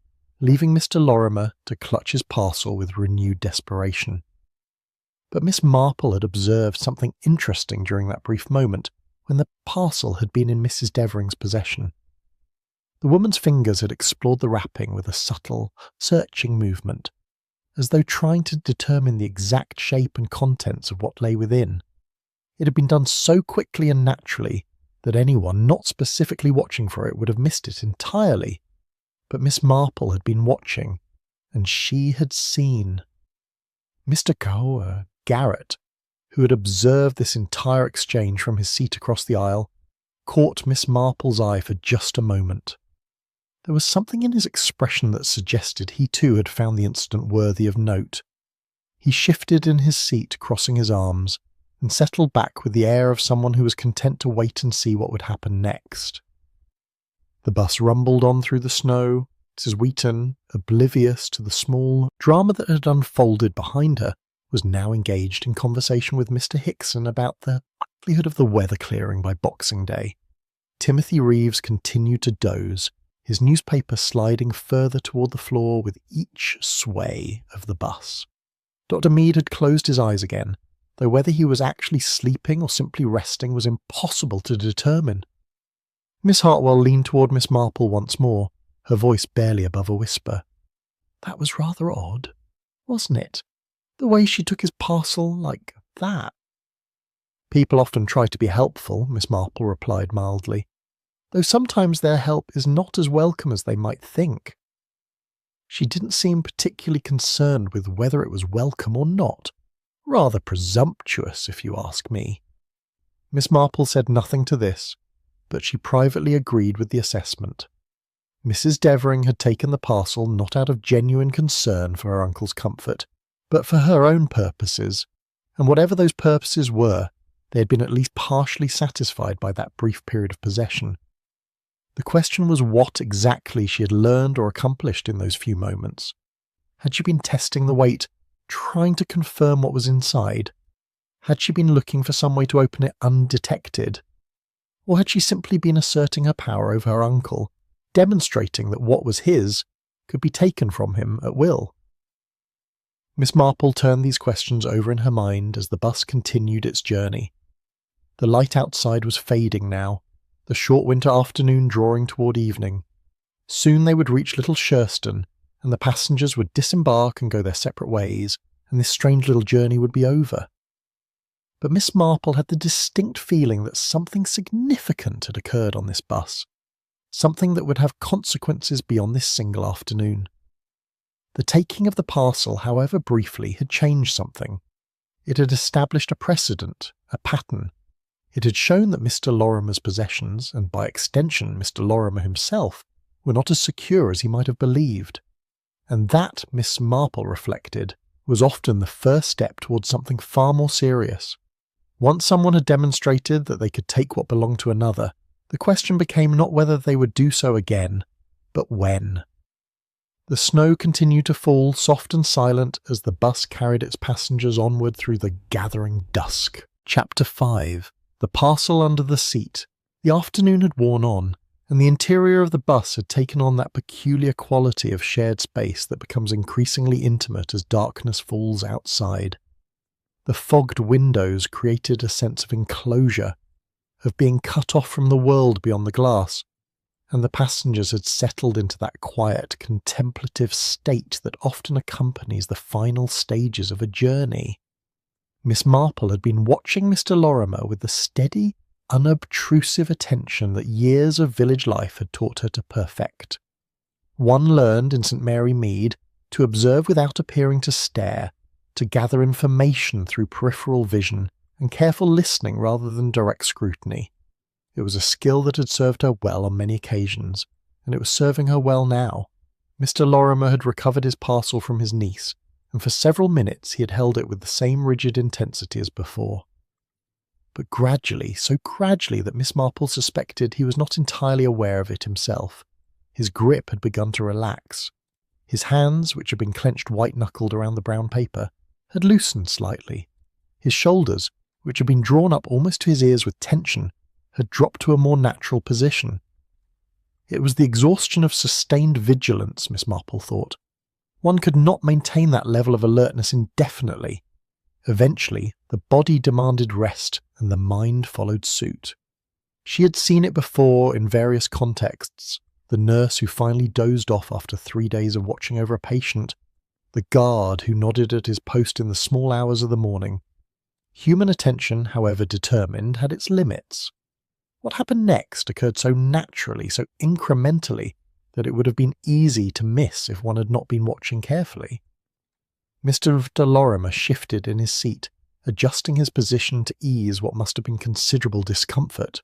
leaving Mr. Lorimer to clutch his parcel with renewed desperation. But Miss Marple had observed something interesting during that brief moment when the parcel had been in Mrs. Devering's possession. The woman's fingers had explored the wrapping with a subtle, searching movement, as though trying to determine the exact shape and contents of what lay within. It had been done so quickly and naturally that anyone not specifically watching for it would have missed it entirely. But Miss Marple had been watching, and she had seen. Mr. Garrett, who had observed this entire exchange from his seat across the aisle, caught Miss Marple's eye for just a moment. There was something in his expression that suggested he too had found the incident worthy of note. He shifted in his seat, crossing his arms, and settled back with the air of someone who was content to wait and see what would happen next. The bus rumbled on through the snow. Mrs. Wheaton, oblivious to the small drama that had unfolded behind her, was now engaged in conversation with Mr. Hickson about the likelihood of the weather clearing by Boxing Day. Timothy Reeves continued to doze, his newspaper sliding further toward the floor with each sway of the bus. Dr. Mead had closed his eyes again, though whether he was actually sleeping or simply resting was impossible to determine. Miss Hartwell leaned toward Miss Marple once more, her voice barely above a whisper. That was rather odd, wasn't it? The way she took his parcel like that. People often try to be helpful, Miss Marple replied mildly, though sometimes their help is not as welcome as they might think. She didn't seem particularly concerned with whether it was welcome or not. Rather presumptuous, if you ask me. Miss Marple said nothing to this, but she privately agreed with the assessment. Mrs. Devering had taken the parcel not out of genuine concern for her uncle's comfort, but for her own purposes, and whatever those purposes were, they had been at least partially satisfied by that brief period of possession. The question was what exactly she had learned or accomplished in those few moments. Had she been testing the weight, trying to confirm what was inside? Had she been looking for some way to open it undetected? Or had she simply been asserting her power over her uncle, demonstrating that what was his could be taken from him at will? Miss Marple turned these questions over in her mind as the bus continued its journey. The light outside was fading now, the short winter afternoon drawing toward evening. Soon they would reach Little Shurston, and the passengers would disembark and go their separate ways, and this strange little journey would be over. But Miss Marple had the distinct feeling that something significant had occurred on this bus, something that would have consequences beyond this single afternoon. The taking of the parcel, however briefly, had changed something. It had established a precedent, a pattern. It had shown that Mr. Lorimer's possessions, and by extension Mr. Lorimer himself, were not as secure as he might have believed. And that, Miss Marple reflected, was often the first step towards something far more serious. Once someone had demonstrated that they could take what belonged to another, the question became not whether they would do so again, but when. The snow continued to fall, soft and silent, as the bus carried its passengers onward through the gathering dusk. Chapter 5. The parcel under the seat. The afternoon had worn on, and the interior of the bus had taken on that peculiar quality of shared space that becomes increasingly intimate as darkness falls outside. The fogged windows created a sense of enclosure, of being cut off from the world beyond the glass, and the passengers had settled into that quiet, contemplative state that often accompanies the final stages of a journey. Miss Marple had been watching Mr. Lorimer with the steady, unobtrusive attention that years of village life had taught her to perfect. One learned in St. Mary Mead to observe without appearing to stare, to gather information through peripheral vision and careful listening rather than direct scrutiny. It was a skill that had served her well on many occasions, and it was serving her well now. Mr. Lorimer had recovered his parcel from his niece, and for several minutes he had held it with the same rigid intensity as before. But gradually, so gradually that Miss Marple suspected he was not entirely aware of it himself, his grip had begun to relax. His hands, which had been clenched white-knuckled around the brown paper, had loosened slightly. His shoulders, which had been drawn up almost to his ears with tension, had dropped to a more natural position. It was the exhaustion of sustained vigilance, Miss Marple thought. One could not maintain that level of alertness indefinitely. Eventually, the body demanded rest, and the mind followed suit. She had seen it before in various contexts. The nurse who finally dozed off after 3 days of watching over a patient. The guard who nodded at his post in the small hours of the morning. Human attention, however determined, had its limits. What happened next occurred so naturally, so incrementally, that it would have been easy to miss if one had not been watching carefully. Mr. Lorimer shifted in his seat, adjusting his position to ease what must have been considerable discomfort.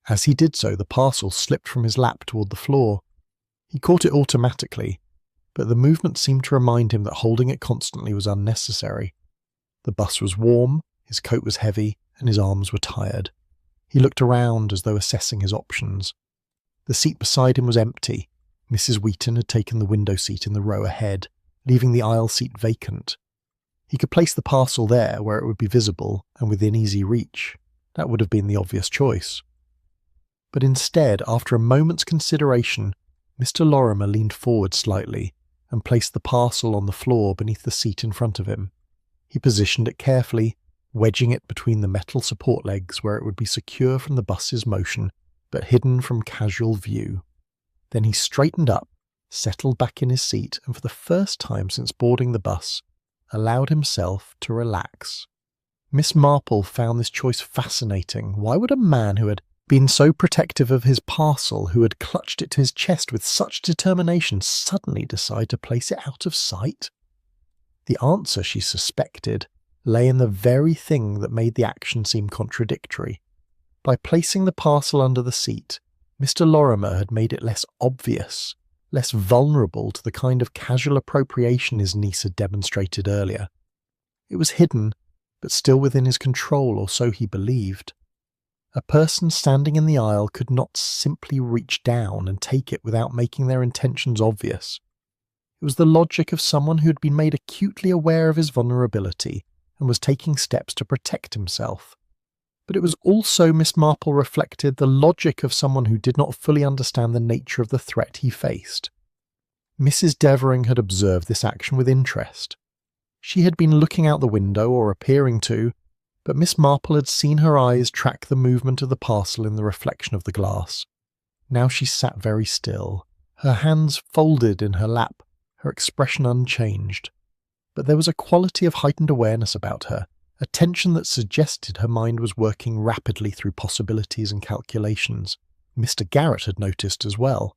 As he did so, the parcel slipped from his lap toward the floor. He caught it automatically, but the movement seemed to remind him that holding it constantly was unnecessary. The bus was warm, his coat was heavy, and his arms were tired. He looked around as though assessing his options. The seat beside him was empty. Mrs. Wheaton had taken the window seat in the row ahead, leaving the aisle seat vacant. He could place the parcel there where it would be visible and within easy reach. That would have been the obvious choice. But instead, after a moment's consideration, Mr. Lorimer leaned forward slightly and placed the parcel on the floor beneath the seat in front of him. He positioned it carefully, wedging it between the metal support legs where it would be secure from the bus's motion, but hidden from casual view. Then he straightened up, settled back in his seat, and for the first time since boarding the bus, allowed himself to relax. Miss Marple found this choice fascinating. Why would a man who had been so protective of his parcel, who had clutched it to his chest with such determination, suddenly decide to place it out of sight? The answer, she suspected, lay in the very thing that made the action seem contradictory. By placing the parcel under the seat, Mr. Lorimer had made it less obvious, less vulnerable to the kind of casual appropriation his niece had demonstrated earlier. It was hidden, but still within his control, or so he believed. A person standing in the aisle could not simply reach down and take it without making their intentions obvious. It was the logic of someone who had been made acutely aware of his vulnerability and was taking steps to protect himself. But it was also, Miss Marple reflected, the logic of someone who did not fully understand the nature of the threat he faced. Mrs. Devering had observed this action with interest. She had been looking out the window, or appearing to, but Miss Marple had seen her eyes track the movement of the parcel in the reflection of the glass. Now she sat very still, her hands folded in her lap, her expression unchanged. But there was a quality of heightened awareness about her, a tension that suggested her mind was working rapidly through possibilities and calculations. Mr. Garrett had noticed as well.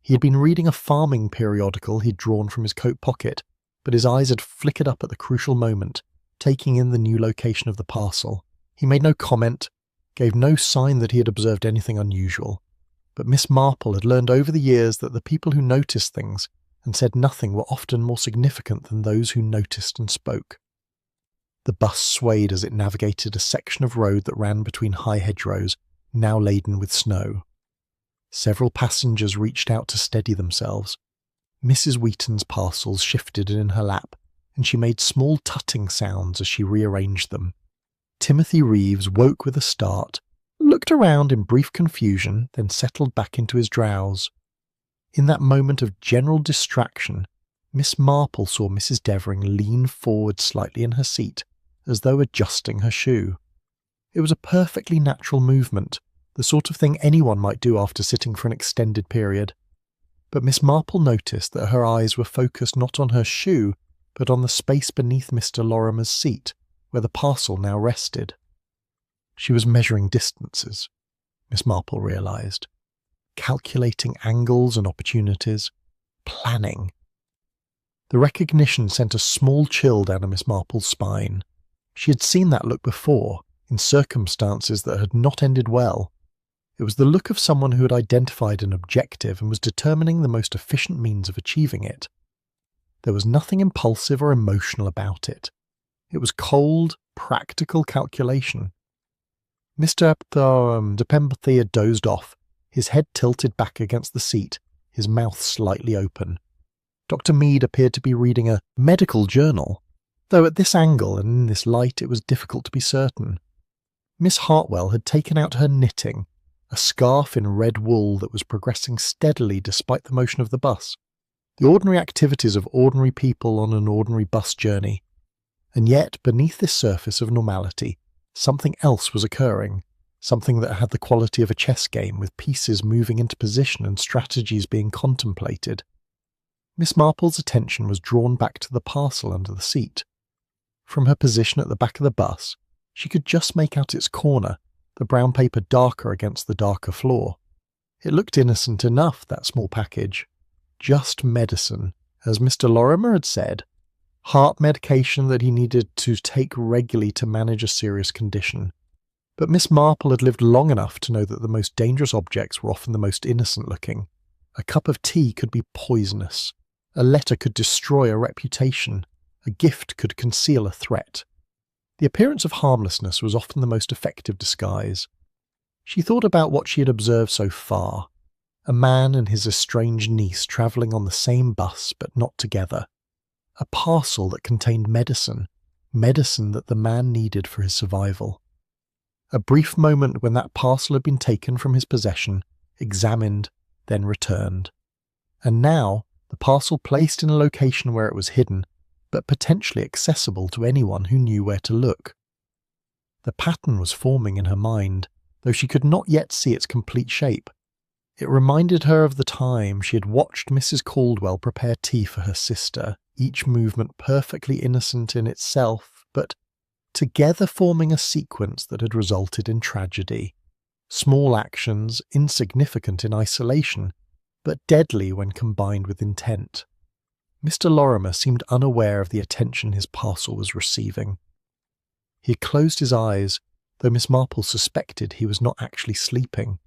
He had been reading a farming periodical he'd drawn from his coat pocket, but his eyes had flickered up at the crucial moment, taking in the new location of the parcel. He made no comment, gave no sign that he had observed anything unusual. But Miss Marple had learned over the years that the people who noticed things and said nothing were often more significant than those who noticed and spoke. The bus swayed as it navigated a section of road that ran between high hedgerows, now laden with snow. Several passengers reached out to steady themselves. Mrs. Wheaton's parcels shifted in her lap, and she made small tutting sounds as she rearranged them. Timothy Reeves woke with a start, looked around in brief confusion, then settled back into his drowse. In that moment of general distraction, Miss Marple saw Mrs. Devering lean forward slightly in her seat, as though adjusting her shoe. It was a perfectly natural movement, the sort of thing anyone might do after sitting for an extended period. But Miss Marple noticed that her eyes were focused not on her shoe, but on the space beneath Mr. Lorimer's seat, where the parcel now rested. She was measuring distances, Miss Marple realised, calculating angles and opportunities, planning. The recognition sent a small chill down Miss Marple's spine. She had seen that look before, in circumstances that had not ended well. It was the look of someone who had identified an objective and was determining the most efficient means of achieving it. There was nothing impulsive or emotional about it. It was cold, practical calculation. Mr. de Pemberthy had dozed off, his head tilted back against the seat, his mouth slightly open. Dr. Mead appeared to be reading a medical journal, though at this angle and in this light it was difficult to be certain. Miss Hartwell had taken out her knitting, a scarf in red wool that was progressing steadily despite the motion of the bus, the ordinary activities of ordinary people on an ordinary bus journey. And yet, beneath this surface of normality, something else was occurring, something that had the quality of a chess game with pieces moving into position and strategies being contemplated. Miss Marple's attention was drawn back to the parcel under the seat. From her position at the back of the bus, she could just make out its corner, the brown paper darker against the darker floor. It looked innocent enough, that small package. Just medicine, as Mr. Lorimer had said. Heart medication that he needed to take regularly to manage a serious condition. But Miss Marple had lived long enough to know that the most dangerous objects were often the most innocent-looking. A cup of tea could be poisonous. A letter could destroy a reputation. A gift could conceal a threat. The appearance of harmlessness was often the most effective disguise. She thought about what she had observed so far. A man and his estranged niece travelling on the same bus but not together. A parcel that contained medicine that the man needed for his survival. A brief moment when that parcel had been taken from his possession, examined, then returned. And now, the parcel placed in a location where it was hidden, but potentially accessible to anyone who knew where to look. The pattern was forming in her mind, though she could not yet see its complete shape. It reminded her of the time she had watched Mrs. Caldwell prepare tea for her sister, each movement perfectly innocent in itself, but together forming a sequence that had resulted in tragedy. Small actions, insignificant in isolation, but deadly when combined with intent. Mr. Lorimer seemed unaware of the attention his parcel was receiving. He had closed his eyes, though Miss Marple suspected he was not actually sleeping.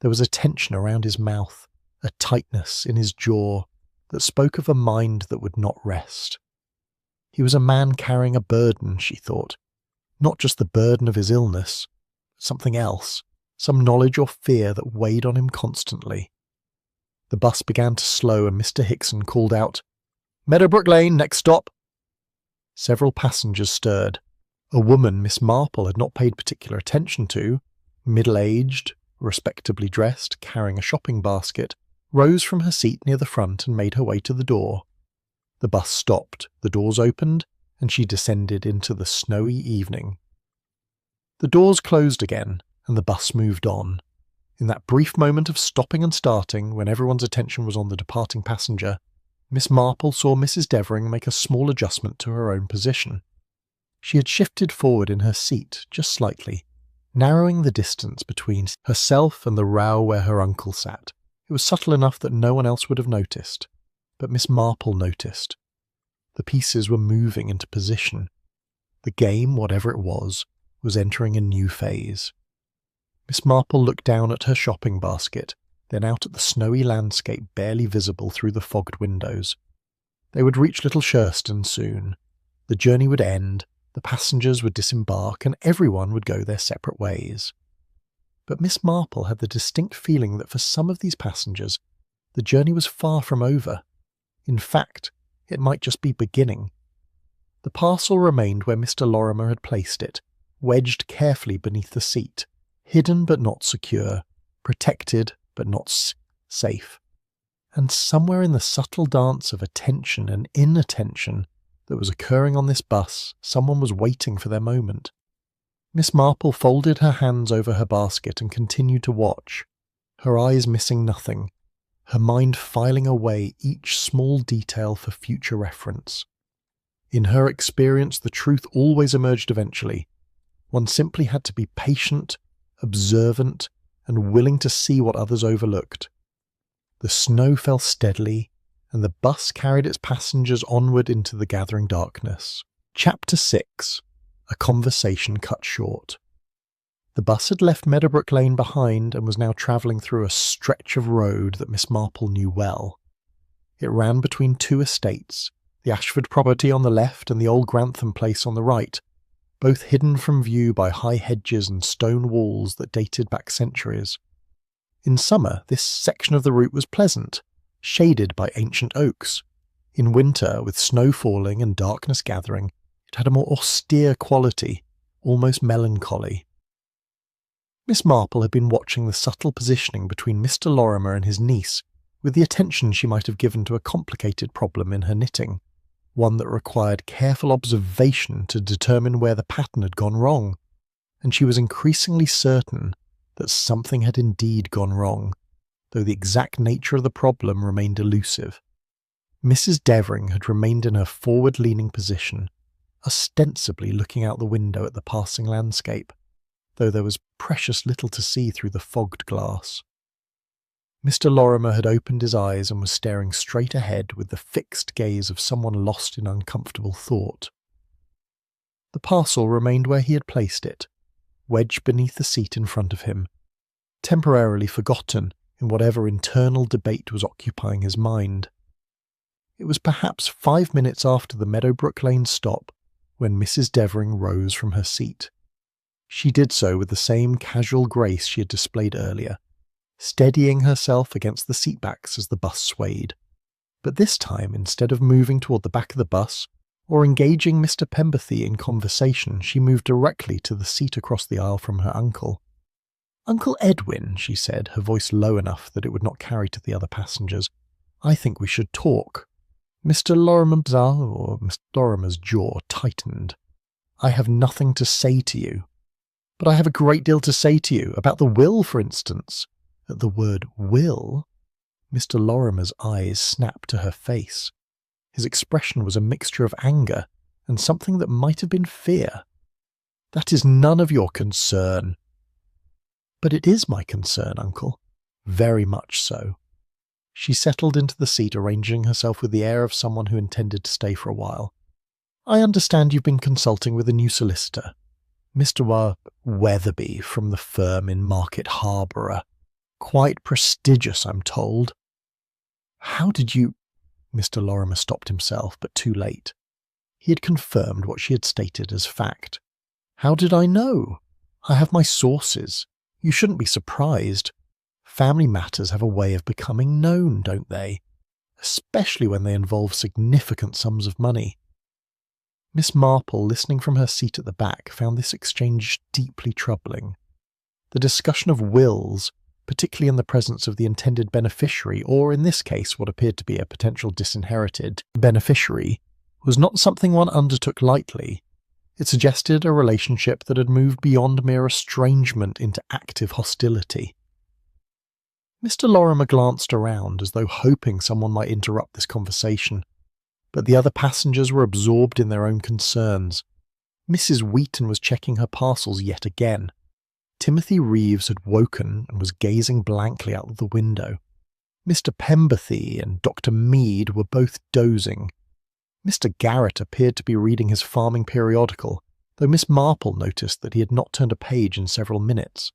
There was a tension around his mouth, a tightness in his jaw that spoke of a mind that would not rest. He was a man carrying a burden, she thought. Not just the burden of his illness, but something else, some knowledge or fear that weighed on him constantly. The bus began to slow and Mr. Hickson called out, "Meadowbrook Lane, next stop." Several passengers stirred. A woman Miss Marple had not paid particular attention to, middle-aged, respectably dressed, carrying a shopping basket, rose from her seat near the front and made her way to the door. The bus stopped, the doors opened, and she descended into the snowy evening. The doors closed again, and the bus moved on. In that brief moment of stopping and starting, when everyone's attention was on the departing passenger, Miss Marple saw Mrs. Devering make a small adjustment to her own position. She had shifted forward in her seat, just slightly, narrowing the distance between herself and the row where her uncle sat. It was subtle enough that no one else would have noticed, but Miss Marple noticed. The pieces were moving into position. The game, whatever it was entering a new phase. Miss Marple looked down at her shopping basket, then out at the snowy landscape barely visible through the fogged windows. They would reach Little Shurston soon. The journey would end, the passengers would disembark, and everyone would go their separate ways. But Miss Marple had the distinct feeling that for some of these passengers, the journey was far from over. In fact, it might just be beginning. The parcel remained where Mr. Lorimer had placed it, wedged carefully beneath the seat, hidden but not secure, protected but not safe. And somewhere in the subtle dance of attention and inattention that was occurring on this bus, someone was waiting for their moment. Miss Marple folded her hands over her basket and continued to watch, her eyes missing nothing, her mind filing away each small detail for future reference. In her experience, the truth always emerged eventually. One simply had to be patient, observant, and willing to see what others overlooked. The snow fell steadily, and the bus carried its passengers onward into the gathering darkness. Chapter 6. A Conversation Cut Short. The bus had left Meadowbrook Lane behind and was now travelling through a stretch of road that Miss Marple knew well. It ran between two estates, the Ashford property on the left and the old Grantham place on the right, both hidden from view by high hedges and stone walls that dated back centuries. In summer, this section of the route was pleasant, shaded by ancient oaks. In winter, with snow falling and darkness gathering, it had a more austere quality, almost melancholy. Miss Marple had been watching the subtle positioning between Mr. Lorimer and his niece with the attention she might have given to a complicated problem in her knitting, one that required careful observation to determine where the pattern had gone wrong, and she was increasingly certain that something had indeed gone wrong, though the exact nature of the problem remained elusive. Mrs. Devering had remained in her forward-leaning position, ostensibly looking out the window at the passing landscape, though there was precious little to see through the fogged glass. Mr. Lorimer had opened his eyes and was staring straight ahead with the fixed gaze of someone lost in uncomfortable thought. The parcel remained where he had placed it, wedged beneath the seat in front of him, temporarily forgotten in whatever internal debate was occupying his mind. It was perhaps 5 minutes after the Meadowbrook Lane stop when Mrs. Devering rose from her seat. She did so with the same casual grace she had displayed earlier, steadying herself against the seatbacks as the bus swayed. But this time, instead of moving toward the back of the bus, or engaging Mr. Pemberthy in conversation, she moved directly to the seat across the aisle from her uncle. "Uncle Edwin," she said, her voice low enough that it would not carry to the other passengers, "I think we should talk." Mr. Lorimer's jaw tightened. "I have nothing to say to you." "But I have a great deal to say to you, about the will, for instance." At the word will, Mr. Lorimer's eyes snapped to her face. His expression was a mixture of anger and something that might have been fear. That is none of your concern. But it is my concern, Uncle. Very much so. She settled into the seat, arranging herself with the air of someone who intended to stay for a while. I understand you've been consulting with a new solicitor. Mr. Weatherby from the firm in Market Harborough. Quite prestigious, I'm told. How did you... Mr. Lorimer stopped himself, but too late. He had confirmed what she had stated as fact. How did I know? I have my sources. You shouldn't be surprised. Family matters have a way of becoming known, don't they? Especially when they involve significant sums of money. Miss Marple, listening from her seat at the back, found this exchange deeply troubling. The discussion of wills, particularly in the presence of the intended beneficiary, or in this case what appeared to be a potential disinherited beneficiary, was not something one undertook lightly. It suggested a relationship that had moved beyond mere estrangement into active hostility. Mr. Lorimer glanced around as though hoping someone might interrupt this conversation, but the other passengers were absorbed in their own concerns. Mrs. Wheaton was checking her parcels yet again. Timothy Reeves had woken and was gazing blankly out of the window. Mr. Pemberthy and Dr. Mead were both dozing. Mr. Garrett appeared to be reading his farming periodical, though Miss Marple noticed that he had not turned a page in several minutes.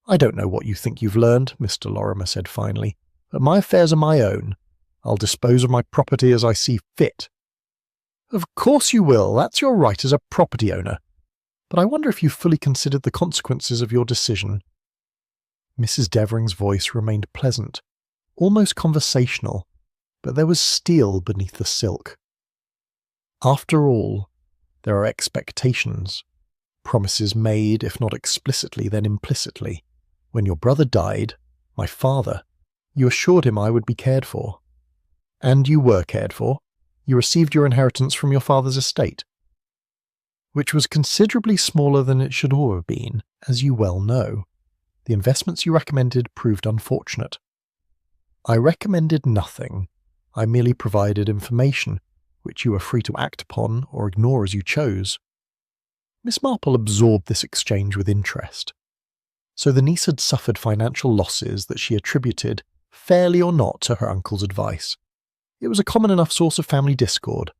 I don't know what you think you've learned, Mr. Lorimer said finally, but my affairs are my own. I'll dispose of my property as I see fit. Of course you will, that's your right as a property owner. But I wonder if you fully considered the consequences of your decision. Mrs. Devering's voice remained pleasant, almost conversational, but there was steel beneath the silk. After all, there are expectations, promises made, if not explicitly, then implicitly. When your brother died, my father, you assured him I would be cared for. And you were cared for. You received your inheritance from your father's estate, which was considerably smaller than it should all have been, as you well know. The investments you recommended proved unfortunate. I recommended nothing. I merely provided information, which you were free to act upon or ignore as you chose. Miss Marple absorbed this exchange with interest. So the niece had suffered financial losses that she attributed, fairly or not, to her uncle's advice. It was a common enough source of family discord.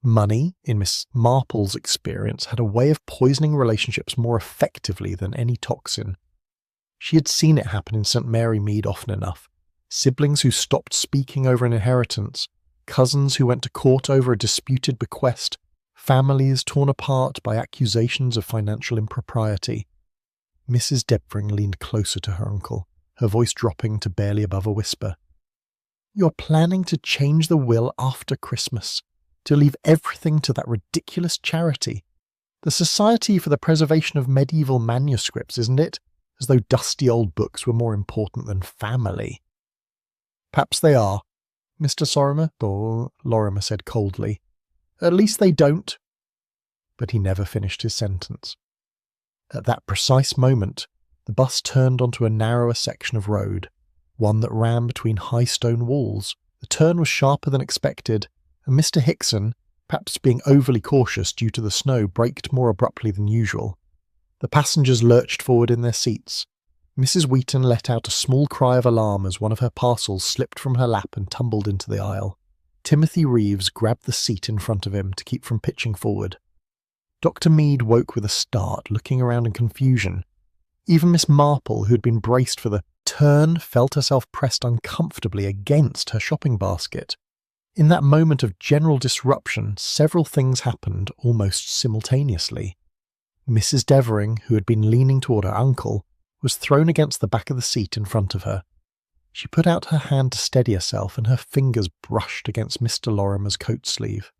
Money, in Miss Marple's experience, had a way of poisoning relationships more effectively than any toxin. She had seen it happen in St. Mary Mead often enough. Siblings who stopped speaking over an inheritance, cousins who went to court over a disputed bequest, families torn apart by accusations of financial impropriety. Mrs. Devering leaned closer to her uncle, her voice dropping to barely above a whisper. You're planning to change the will after Christmas, to leave everything to that ridiculous charity. The Society for the Preservation of Medieval Manuscripts, isn't it? As though dusty old books were more important than family. Perhaps they are, Mr. Lorimer said coldly. At least they don't. But he never finished his sentence. At that precise moment, the bus turned onto a narrower section of road, one that ran between high stone walls. The turn was sharper than expected, and Mr. Hickson, perhaps being overly cautious due to the snow, braked more abruptly than usual. The passengers lurched forward in their seats. Mrs. Wheaton let out a small cry of alarm as one of her parcels slipped from her lap and tumbled into the aisle. Timothy Reeves grabbed the seat in front of him to keep from pitching forward. Dr. Mead woke with a start, looking around in confusion. Even Miss Marple, who had been braced for the turn, felt herself pressed uncomfortably against her shopping basket. In that moment of general disruption, several things happened almost simultaneously. Mrs. Devering, who had been leaning toward her uncle, was thrown against the back of the seat in front of her. She put out her hand to steady herself, and her fingers brushed against Mr. Lorimer's coat sleeve.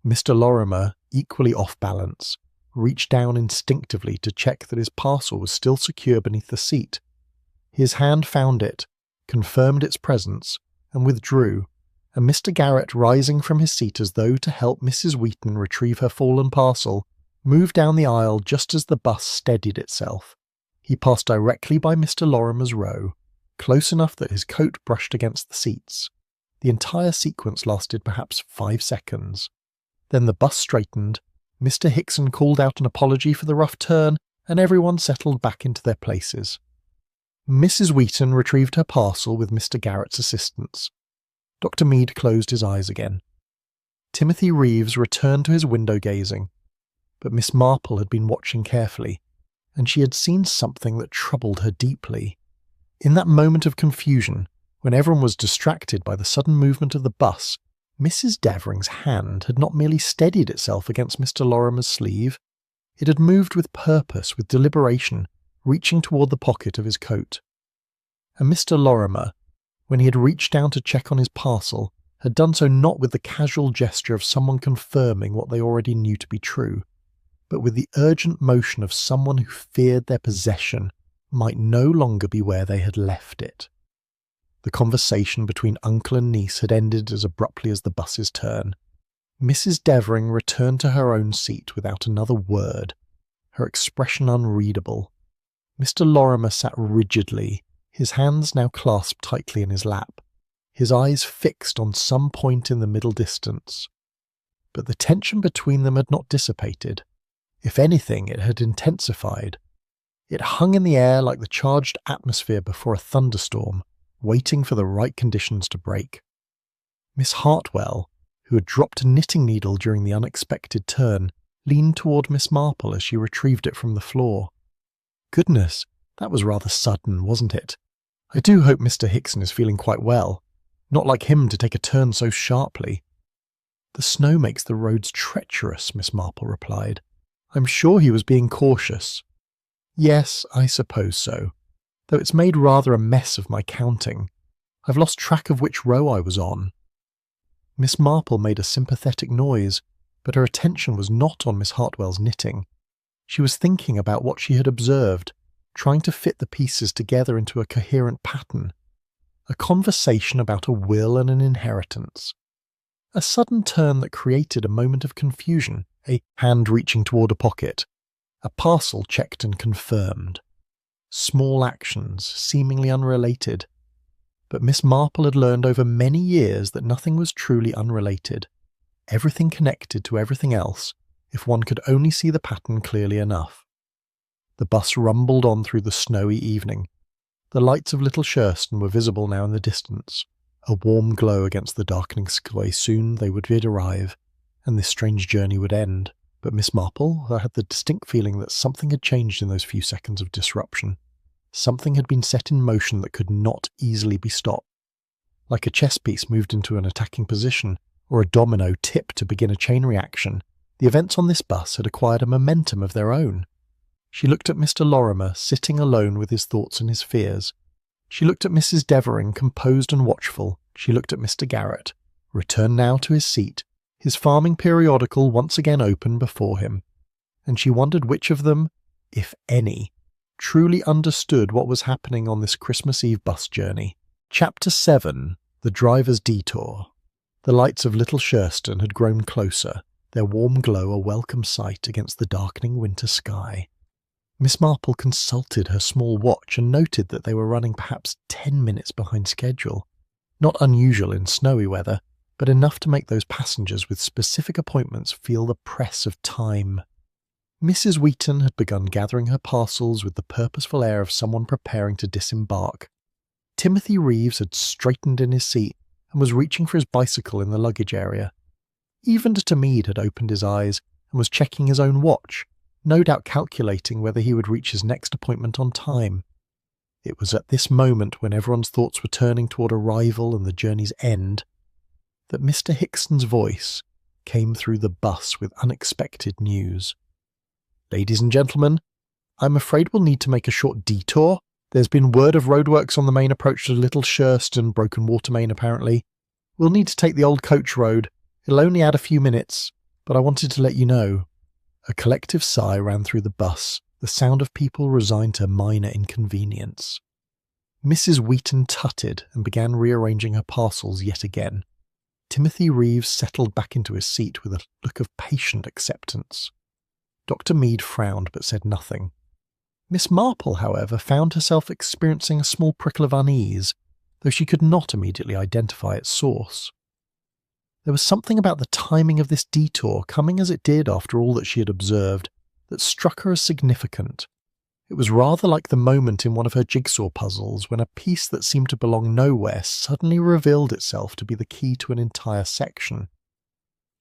Mr. Lorimer, equally off balance, reached down instinctively to check that his parcel was still secure beneath the seat. His hand found it, confirmed its presence, and withdrew, and Mr. Garrett, rising from his seat as though to help Mrs. Wheaton retrieve her fallen parcel, moved down the aisle just as the bus steadied itself. He passed directly by Mr. Lorimer's row, close enough that his coat brushed against the seats. The entire sequence lasted perhaps 5 seconds. Then the bus straightened, Mr. Hickson called out an apology for the rough turn, and everyone settled back into their places. Mrs. Wheaton retrieved her parcel with Mr. Garrett's assistance. Dr. Mead closed his eyes again. Timothy Reeves returned to his window gazing, but Miss Marple had been watching carefully, and she had seen something that troubled her deeply. In that moment of confusion, when everyone was distracted by the sudden movement of the bus, Mrs. Davering's hand had not merely steadied itself against Mr. Lorimer's sleeve, it had moved with purpose, with deliberation, reaching toward the pocket of his coat. And Mr. Lorimer, when he had reached down to check on his parcel, had done so not with the casual gesture of someone confirming what they already knew to be true, but with the urgent motion of someone who feared their possession might no longer be where they had left it. The conversation between uncle and niece had ended as abruptly as the bus's turn. Mrs. Devering returned to her own seat without another word, her expression unreadable. Mr. Lorimer sat rigidly, his hands now clasped tightly in his lap, his eyes fixed on some point in the middle distance. But the tension between them had not dissipated. If anything, it had intensified. It hung in the air like the charged atmosphere before a thunderstorm, waiting for the right conditions to break. Miss Hartwell, who had dropped a knitting needle during the unexpected turn, leaned toward Miss Marple as she retrieved it from the floor. Goodness, that was rather sudden, wasn't it? I do hope Mr. Hickson is feeling quite well. Not like him to take a turn so sharply. The snow makes the roads treacherous, Miss Marple replied. I'm sure he was being cautious. Yes, I suppose so, though it's made rather a mess of my counting. I've lost track of which row I was on. Miss Marple made a sympathetic noise, but her attention was not on Miss Hartwell's knitting. She was thinking about what she had observed, trying to fit the pieces together into a coherent pattern. A conversation about a will and an inheritance. A sudden turn that created a moment of confusion, a hand reaching toward a pocket, a parcel checked and confirmed. Small actions, seemingly unrelated. But Miss Marple had learned over many years that nothing was truly unrelated. Everything connected to everything else, if one could only see the pattern clearly enough. The bus rumbled on through the snowy evening. The lights of Little Shurston were visible now in the distance, a warm glow against the darkening sky. Soon they would arrive, and this strange journey would end. But Miss Marple had the distinct feeling that something had changed in those few seconds of disruption. Something had been set in motion that could not easily be stopped. Like a chess piece moved into an attacking position, or a domino tipped to begin a chain reaction, the events on this bus had acquired a momentum of their own. She looked at Mr. Lorimer, sitting alone with his thoughts and his fears. She looked at Mrs. Devering, composed and watchful. She looked at Mr. Garrett, returned now to his seat, his farming periodical once again open before him. And she wondered which of them, if any, truly understood what was happening on this Christmas Eve bus journey. Chapter 7. The Driver's Detour. The lights of Little Shurston had grown closer, their warm glow a welcome sight against the darkening winter sky. Miss Marple consulted her small watch and noted that they were running perhaps 10 minutes behind schedule. Not unusual in snowy weather, but enough to make those passengers with specific appointments feel the press of time. Mrs. Wheaton had begun gathering her parcels with the purposeful air of someone preparing to disembark. Timothy Reeves had straightened in his seat and was reaching for his bicycle in the luggage area. Even Dr. Mead had opened his eyes and was checking his own watch, no doubt calculating whether he would reach his next appointment on time. It was at this moment, when everyone's thoughts were turning toward arrival and the journey's end, that Mr. Hickson's voice came through the bus with unexpected news. Ladies and gentlemen, I'm afraid we'll need to make a short detour. There's been word of roadworks on the main approach to Little Shurston, broken water main apparently. We'll need to take the old coach road. It'll only add a few minutes, but I wanted to let you know. A collective sigh ran through the bus, the sound of people resigned to minor inconvenience. Mrs. Wheaton tutted and began rearranging her parcels yet again. Timothy Reeves settled back into his seat with a look of patient acceptance. Dr. Mead frowned but said nothing. Miss Marple, however, found herself experiencing a small prickle of unease, though she could not immediately identify its source. There was something about the timing of this detour, coming as it did after all that she had observed, that struck her as significant. It was rather like the moment in one of her jigsaw puzzles when a piece that seemed to belong nowhere suddenly revealed itself to be the key to an entire section.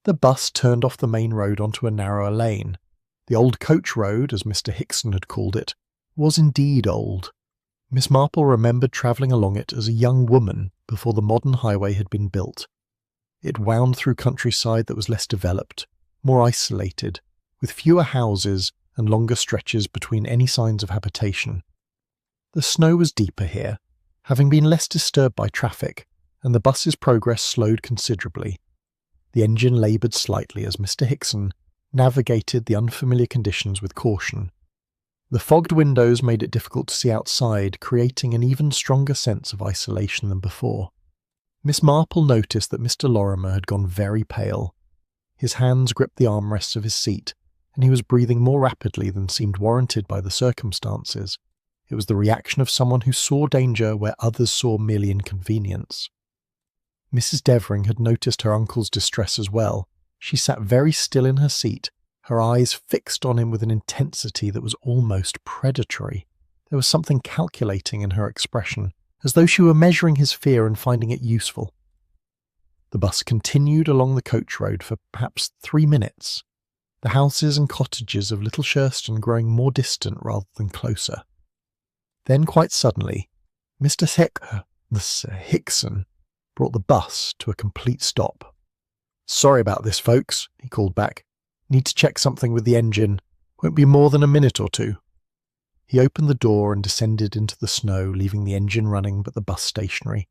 The bus turned off the main road onto a narrower lane. The old coach road, as Mr. Hickson had called it, was indeed old. Miss Marple remembered travelling along it as a young woman before the modern highway had been built. It wound through countryside that was less developed, more isolated, with fewer houses and longer stretches between any signs of habitation. The snow was deeper here, having been less disturbed by traffic, and the bus's progress slowed considerably. The engine laboured slightly as Mr. Hickson navigated the unfamiliar conditions with caution. The fogged windows made it difficult to see outside, creating an even stronger sense of isolation than before. Miss Marple noticed that Mr. Lorimer had gone very pale. His hands gripped the armrests of his seat, and he was breathing more rapidly than seemed warranted by the circumstances. It was the reaction of someone who saw danger where others saw merely inconvenience. Mrs. Devering had noticed her uncle's distress as well. She sat very still in her seat, her eyes fixed on him with an intensity that was almost predatory. There was something calculating in her expression, as though she were measuring his fear and finding it useful. The bus continued along the coach road for perhaps 3 minutes, the houses and cottages of Little Shurston growing more distant rather than closer. Then quite suddenly, Mr. Hickson brought the bus to a complete stop. "Sorry about this, folks," he called back. "Need to check something with the engine. Won't be more than a minute or two." He opened the door and descended into the snow, leaving the engine running but the bus stationary.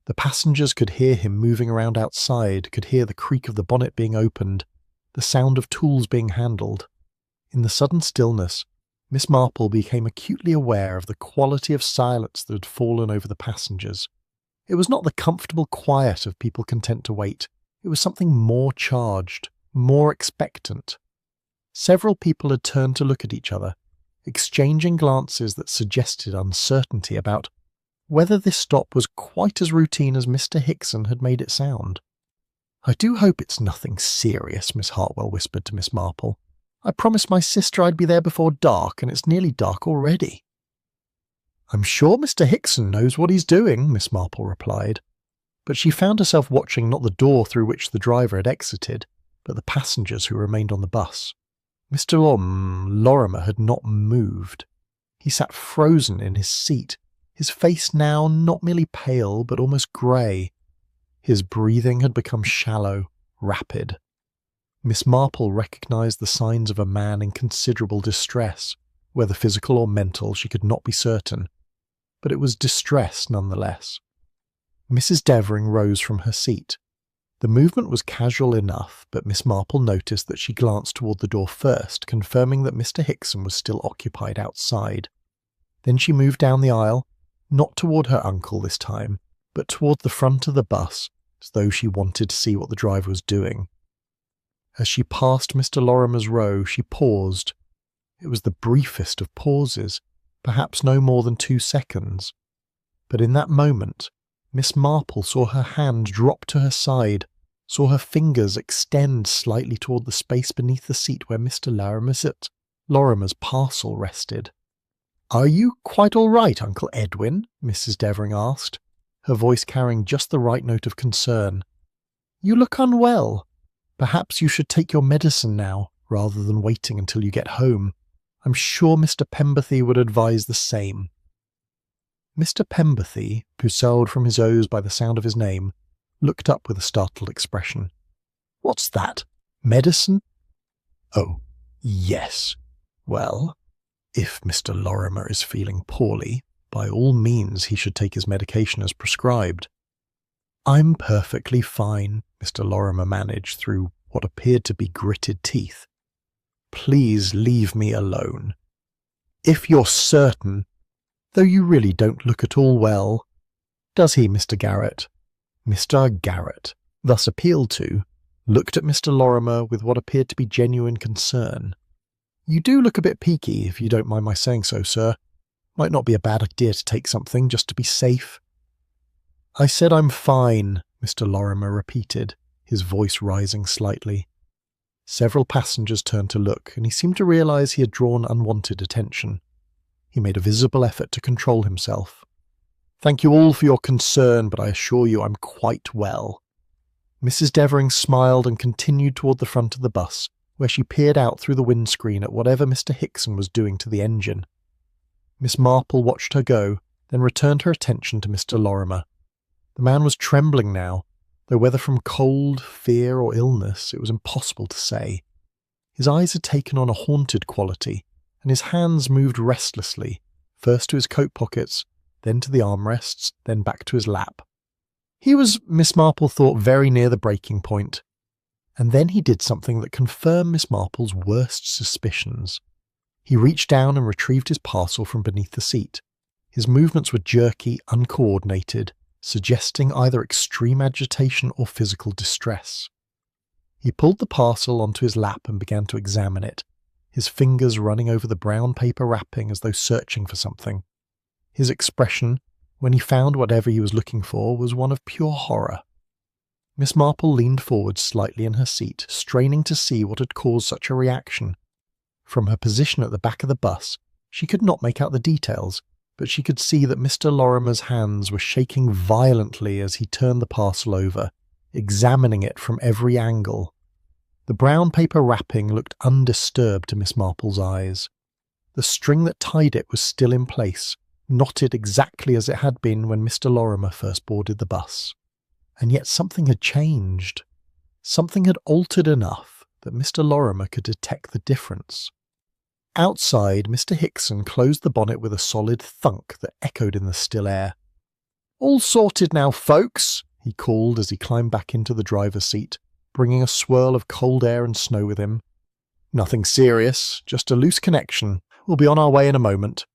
The passengers could hear him moving around outside, could hear the creak of the bonnet being opened, the sound of tools being handled. In the sudden stillness, Miss Marple became acutely aware of the quality of silence that had fallen over the passengers. It was not the comfortable quiet of people content to wait. It was something more charged, more expectant. Several people had turned to look at each other, exchanging glances that suggested uncertainty about whether this stop was quite as routine as Mr. Hickson had made it sound. "I do hope it's nothing serious," Miss Hartwell whispered to Miss Marple. "I promised my sister I'd be there before dark, and it's nearly dark already." "I'm sure Mr. Hickson knows what he's doing," Miss Marple replied. But she found herself watching not the door through which the driver had exited, but the passengers who remained on the bus. Mr. Lorimer had not moved. He sat frozen in his seat, his face now not merely pale but almost grey. His breathing had become shallow, rapid. Miss Marple recognised the signs of a man in considerable distress, whether physical or mental she could not be certain, but it was distress nonetheless. Mrs. Devering rose from her seat. The movement was casual enough, but Miss Marple noticed that she glanced toward the door first, confirming that Mr. Hickson was still occupied outside. Then she moved down the aisle, not toward her uncle this time, but toward the front of the bus, as though she wanted to see what the driver was doing. As she passed Mr. Lorimer's row, she paused. It was the briefest of pauses, perhaps no more than 2 seconds. But in that moment, Miss Marple saw her hand drop to her side, saw her fingers extend slightly toward the space beneath the seat where Mr. Lorimer's parcel rested. "Are you quite all right, Uncle Edwin?" Mrs. Devering asked, her voice carrying just the right note of concern. "You look unwell. Perhaps you should take your medicine now, rather than waiting until you get home. I'm sure Mr. Pemberthy would advise the same." Mr. Pemberthy, who swelled from his O's by the sound of his name, looked up with a startled expression. "What's that? Medicine?" "Oh, yes. Well, if Mr. Lorimer is feeling poorly, by all means he should take his medication as prescribed." "I'm perfectly fine," Mr. Lorimer managed through what appeared to be gritted teeth. "Please leave me alone." "If you're certain, though you really don't look at all well." "Does he, Mr. Garrett?" Mr. Garrett, thus appealed to, looked at Mr. Lorimer with what appeared to be genuine concern. "You do look a bit peaky, if you don't mind my saying so, sir. Might not be a bad idea to take something, just to be safe." "I said I'm fine," Mr. Lorimer repeated, his voice rising slightly. Several passengers turned to look, and he seemed to realize he had drawn unwanted attention. He made a visible effort to control himself. "Thank you all for your concern, but I assure you I'm quite well." Mrs. Devering smiled and continued toward the front of the bus, where she peered out through the windscreen at whatever Mr. Hickson was doing to the engine. Miss Marple watched her go, then returned her attention to Mr. Lorimer. The man was trembling now, though whether from cold, fear, or illness, it was impossible to say. His eyes had taken on a haunted quality, and his hands moved restlessly, first to his coat pockets, then to the armrests, then back to his lap. He was, Miss Marple thought, very near the breaking point. And then he did something that confirmed Miss Marple's worst suspicions. He reached down and retrieved his parcel from beneath the seat. His movements were jerky, uncoordinated, suggesting either extreme agitation or physical distress. He pulled the parcel onto his lap and began to examine it, his fingers running over the brown paper wrapping as though searching for something. His expression, when he found whatever he was looking for, was one of pure horror. Miss Marple leaned forward slightly in her seat, straining to see what had caused such a reaction. From her position at the back of the bus, she could not make out the details, but she could see that Mr. Lorimer's hands were shaking violently as he turned the parcel over, examining it from every angle. The brown paper wrapping looked undisturbed to Miss Marple's eyes. The string that tied it was still in place, knotted exactly as it had been when Mr. Lorimer first boarded the bus. And yet something had changed. Something had altered enough that Mr. Lorimer could detect the difference. Outside, Mr. Hickson closed the bonnet with a solid thunk that echoed in the still air. "All sorted now, folks," he called as he climbed back into the driver's seat, bringing a swirl of cold air and snow with him. "Nothing serious, just a loose connection. We'll be on our way in a moment."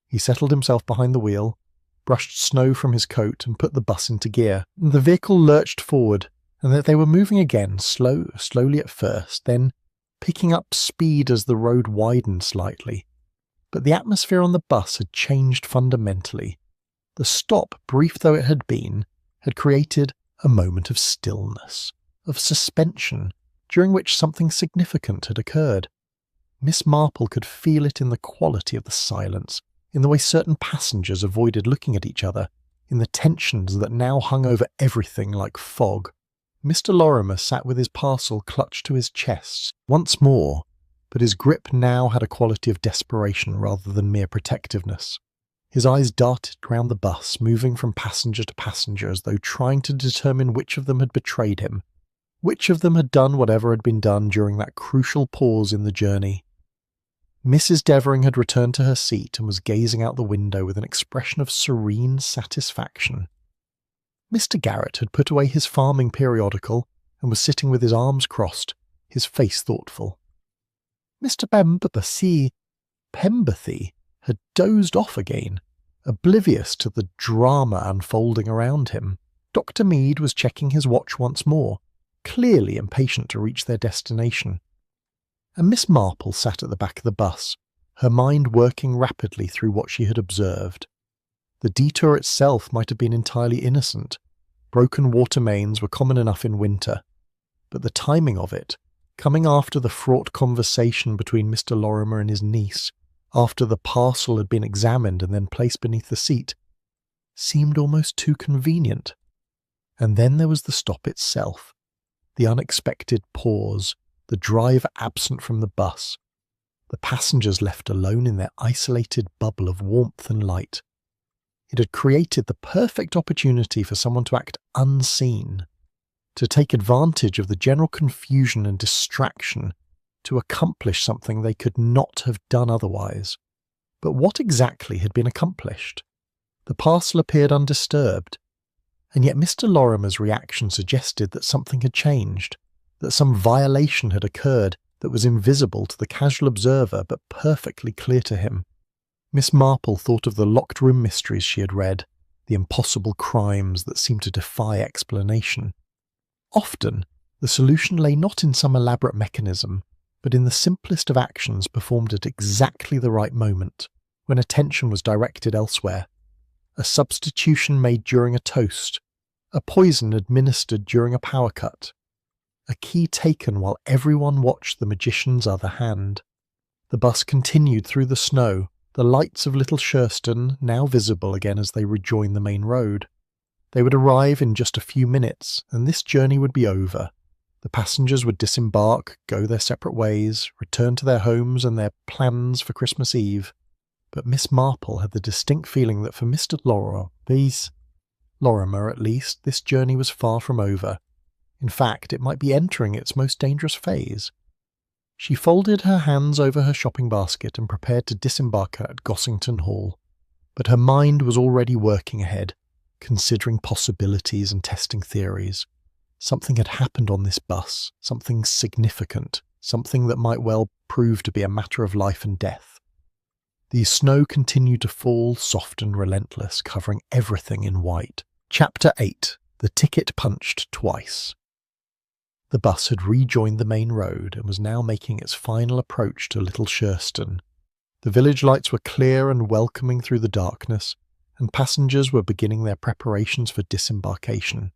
He settled himself behind the wheel, brushed snow from his coat and put the bus into gear. The vehicle lurched forward, and they were moving again, slowly at first, then picking up speed as the road widened slightly. But the atmosphere on the bus had changed fundamentally. The stop, brief though it had been, had created a moment of stillness, of suspension, during which something significant had occurred. Miss Marple could feel it in the quality of the silence, in the way certain passengers avoided looking at each other, in the tensions that now hung over everything like fog. Mr. Lorimer sat with his parcel clutched to his chest once more, but his grip now had a quality of desperation rather than mere protectiveness. His eyes darted round the bus, moving from passenger to passenger as though trying to determine which of them had betrayed him, which of them had done whatever had been done during that crucial pause in the journey. Mrs. Devering had returned to her seat and was gazing out the window with an expression of serene satisfaction. Mr. Garrett had put away his farming periodical and was sitting with his arms crossed, his face thoughtful. Mr. Pemberthy had dozed off again, oblivious to the drama unfolding around him. Dr. Mead was checking his watch once more, clearly impatient to reach their destination. And Miss Marple sat at the back of the bus, her mind working rapidly through what she had observed. The detour itself might have been entirely innocent. Broken water mains were common enough in winter. But the timing of it, coming after the fraught conversation between Mr. Lorimer and his niece, after the parcel had been examined and then placed beneath the seat, seemed almost too convenient. And then there was the stop itself, the unexpected pause, the driver absent from the bus, the passengers left alone in their isolated bubble of warmth and light. It had created the perfect opportunity for someone to act unseen, to take advantage of the general confusion and distraction to accomplish something they could not have done otherwise. But what exactly had been accomplished? The parcel appeared undisturbed, and yet Mr. Lorimer's reaction suggested that something had changed, that some violation had occurred that was invisible to the casual observer but perfectly clear to him. Miss Marple thought of the locked room mysteries she had read, the impossible crimes that seemed to defy explanation. Often, the solution lay not in some elaborate mechanism, but in the simplest of actions performed at exactly the right moment, when attention was directed elsewhere. A substitution made during a toast, a poison administered during a power cut, a key taken while everyone watched the magician's other hand. The bus continued through the snow, the lights of Little Shurston now visible again as they rejoined the main road. They would arrive in just a few minutes, and this journey would be over. The passengers would disembark, go their separate ways, return to their homes and their plans for Christmas Eve. But Miss Marple had the distinct feeling that for Mr. Lorimer at least, this journey was far from over. In fact, it might be entering its most dangerous phase. She folded her hands over her shopping basket and prepared to disembark at Gossington Hall. But her mind was already working ahead, considering possibilities and testing theories. Something had happened on this bus, something significant, something that might well prove to be a matter of life and death. The snow continued to fall, soft and relentless, covering everything in white. Chapter 8. The Ticket Punched Twice. The bus had rejoined the main road and was now making its final approach to Little Shurston. The village lights were clear and welcoming through the darkness, and passengers were beginning their preparations for disembarkation.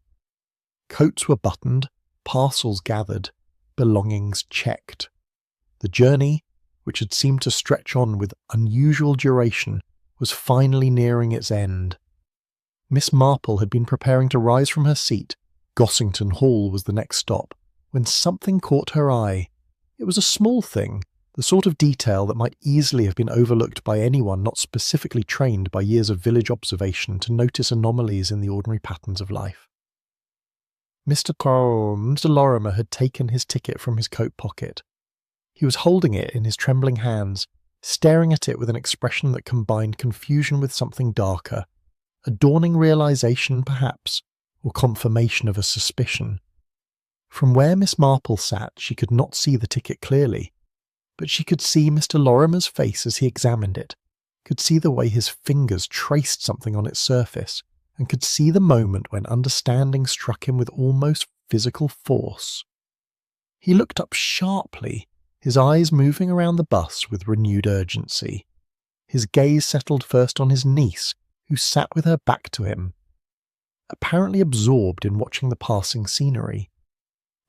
Coats were buttoned, parcels gathered, belongings checked. The journey, which had seemed to stretch on with unusual duration, was finally nearing its end. Miss Marple had been preparing to rise from her seat. Gossington Hall was the next stop, when something caught her eye. It was a small thing, the sort of detail that might easily have been overlooked by anyone not specifically trained by years of village observation to notice anomalies in the ordinary patterns of life. Mr. Lorimer had taken his ticket from his coat pocket. He was holding it in his trembling hands, staring at it with an expression that combined confusion with something darker, a dawning realization, perhaps, or confirmation of a suspicion. From where Miss Marple sat, she could not see the ticket clearly, but she could see Mr. Lorimer's face as he examined it, could see the way his fingers traced something on its surface, and could see the moment when understanding struck him with almost physical force. He looked up sharply, his eyes moving around the bus with renewed urgency. His gaze settled first on his niece, who sat with her back to him, apparently absorbed in watching the passing scenery.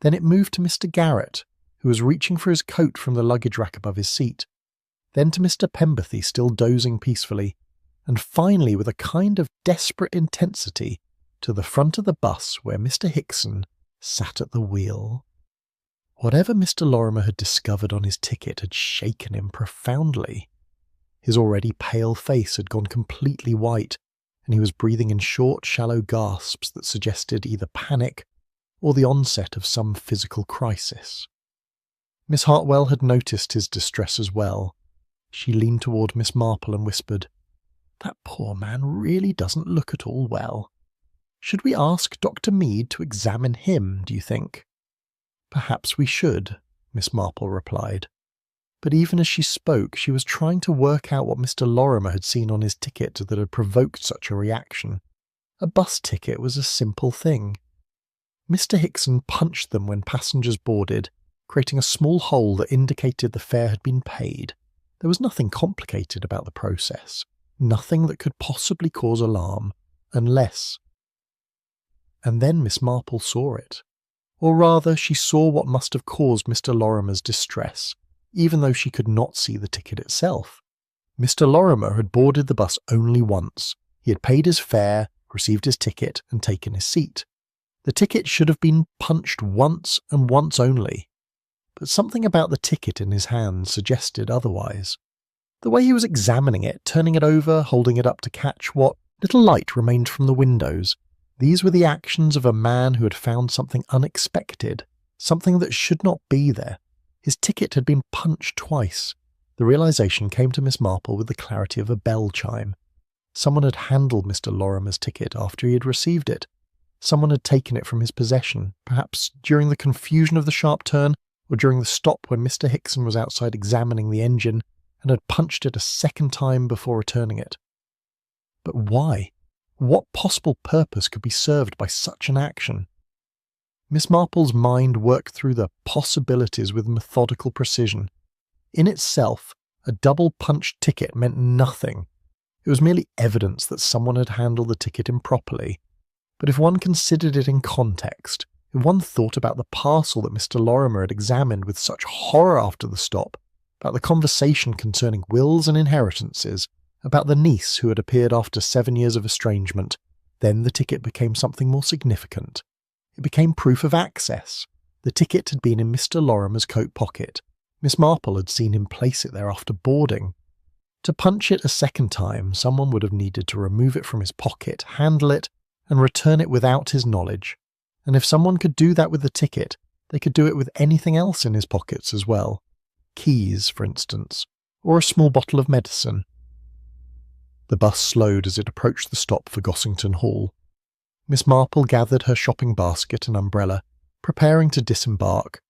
Then it moved to Mr. Garrett, who was reaching for his coat from the luggage rack above his seat, then to Mr. Pemberthy, still dozing peacefully, and finally, with a kind of desperate intensity, to the front of the bus where Mr. Hickson sat at the wheel. Whatever Mr. Lorimer had discovered on his ticket had shaken him profoundly. His already pale face had gone completely white, and he was breathing in short, shallow gasps that suggested either panic or the onset of some physical crisis. Miss Hartwell had noticed his distress as well. She leaned toward Miss Marple and whispered, "That poor man really doesn't look at all well. Should we ask Dr. Mead to examine him, do you think?" "Perhaps we should," Miss Marple replied. But even as she spoke, she was trying to work out what Mr. Lorimer had seen on his ticket that had provoked such a reaction. A bus ticket was a simple thing. Mr. Hickson punched them when passengers boarded, creating a small hole that indicated the fare had been paid. There was nothing complicated about the process, nothing that could possibly cause alarm, unless... And then Miss Marple saw it. Or rather, she saw what must have caused Mr. Lorimer's distress, even though she could not see the ticket itself. Mr. Lorimer had boarded the bus only once. He had paid his fare, received his ticket, and taken his seat. The ticket should have been punched once and once only. But something about the ticket in his hand suggested otherwise. The way he was examining it, turning it over, holding it up to catch what little light remained from the windows, these were the actions of a man who had found something unexpected, something that should not be there. His ticket had been punched twice. The realization came to Miss Marple with the clarity of a bell chime. Someone had handled Mr. Lorimer's ticket after he had received it. Someone had taken it from his possession, perhaps during the confusion of the sharp turn, or during the stop when Mr. Hickson was outside examining the engine, and had punched it a second time before returning it. But why? What possible purpose could be served by such an action? Miss Marple's mind worked through the possibilities with methodical precision. In itself, a double-punched ticket meant nothing. It was merely evidence that someone had handled the ticket improperly. But if one considered it in context, If one thought about the parcel that Mr. Lorimer had examined with such horror after the stop, about the conversation concerning wills and inheritances, about the niece who had appeared after 7 years of estrangement, then the ticket became something more significant. It became proof of access. The ticket had been in Mr. Lorimer's coat pocket. Miss Marple had seen him place it there after boarding. To punch it a second time, someone would have needed to remove it from his pocket, handle it, and return it without his knowledge. And if someone could do that with the ticket, they could do it with anything else in his pockets as well. Keys, for instance, or a small bottle of medicine. The bus slowed as it approached the stop for Gossington Hall. Miss Marple gathered her shopping basket and umbrella, preparing to disembark,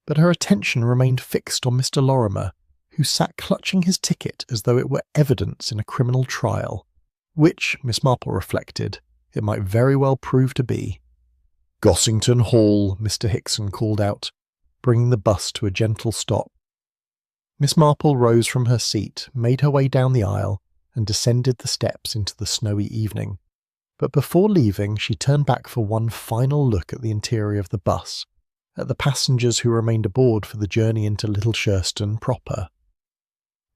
but her attention remained fixed on Mr. Lorimer, who sat clutching his ticket as though it were evidence in a criminal trial, which, Miss Marple reflected, it might very well prove to be. "Gossington Hall," Mr. Hickson called out, bringing the bus to a gentle stop. Miss Marple rose from her seat, made her way down the aisle, and descended the steps into the snowy evening. But before leaving, she turned back for one final look at the interior of the bus, at the passengers who remained aboard for the journey into Little Shurston proper.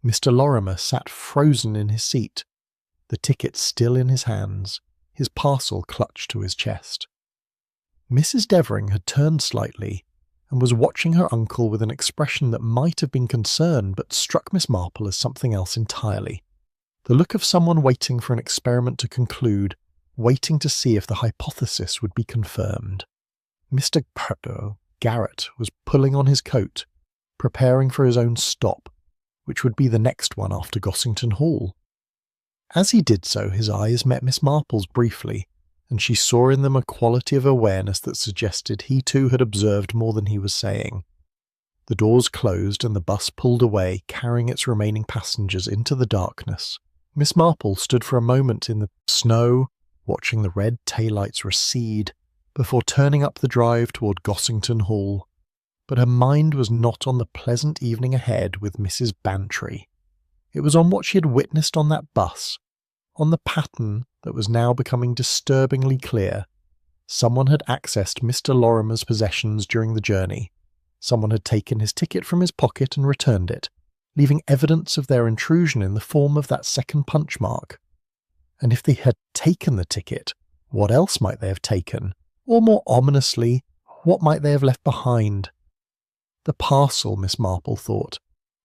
Mr. Lorimer sat frozen in his seat, the ticket still in his hands, his parcel clutched to his chest. Mrs. Devering had turned slightly and was watching her uncle with an expression that might have been concern but struck Miss Marple as something else entirely. The look of someone waiting for an experiment to conclude, waiting to see if the hypothesis would be confirmed. Mr. Garrett was pulling on his coat, preparing for his own stop, which would be the next one after Gossington Hall. As he did so, his eyes met Miss Marple's briefly, and she saw in them a quality of awareness that suggested he too had observed more than he was saying. The doors closed and the bus pulled away, carrying its remaining passengers into the darkness. Miss Marple stood for a moment in the snow, watching the red taillights recede, before turning up the drive toward Gossington Hall. But her mind was not on the pleasant evening ahead with Mrs. Bantry. It was on what she had witnessed on that bus, on the pattern that was now becoming disturbingly clear. Someone had accessed Mr. Lorimer's possessions during the journey. Someone had taken his ticket from his pocket and returned it, leaving evidence of their intrusion in the form of that second punch mark. And if they had taken the ticket, what else might they have taken? Or more ominously, what might they have left behind? The parcel, Miss Marple thought.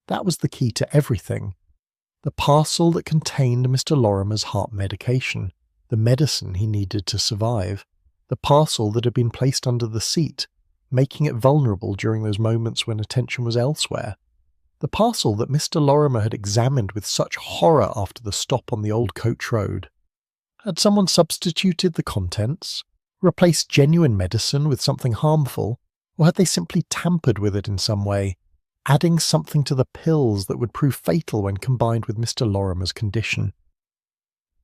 That was the key to everything. The parcel that contained Mr. Lorimer's heart medication, the medicine he needed to survive. The parcel that had been placed under the seat, making it vulnerable during those moments when attention was elsewhere. The parcel that Mr. Lorimer had examined with such horror after the stop on the old coach road. Had someone substituted the contents, replaced genuine medicine with something harmful, or had they simply tampered with it in some way, adding something to the pills that would prove fatal when combined with Mr. Lorimer's condition?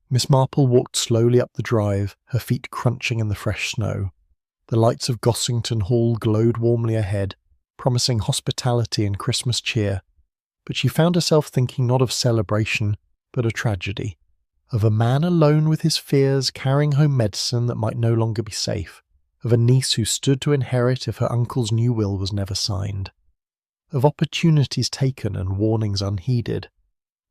Miss Marple walked slowly up the drive, her feet crunching in the fresh snow. The lights of Gossington Hall glowed warmly ahead, promising hospitality and Christmas cheer, but she found herself thinking not of celebration, but of tragedy, of a man alone with his fears carrying home medicine that might no longer be safe, of a niece who stood to inherit if her uncle's new will was never signed, of opportunities taken and warnings unheeded.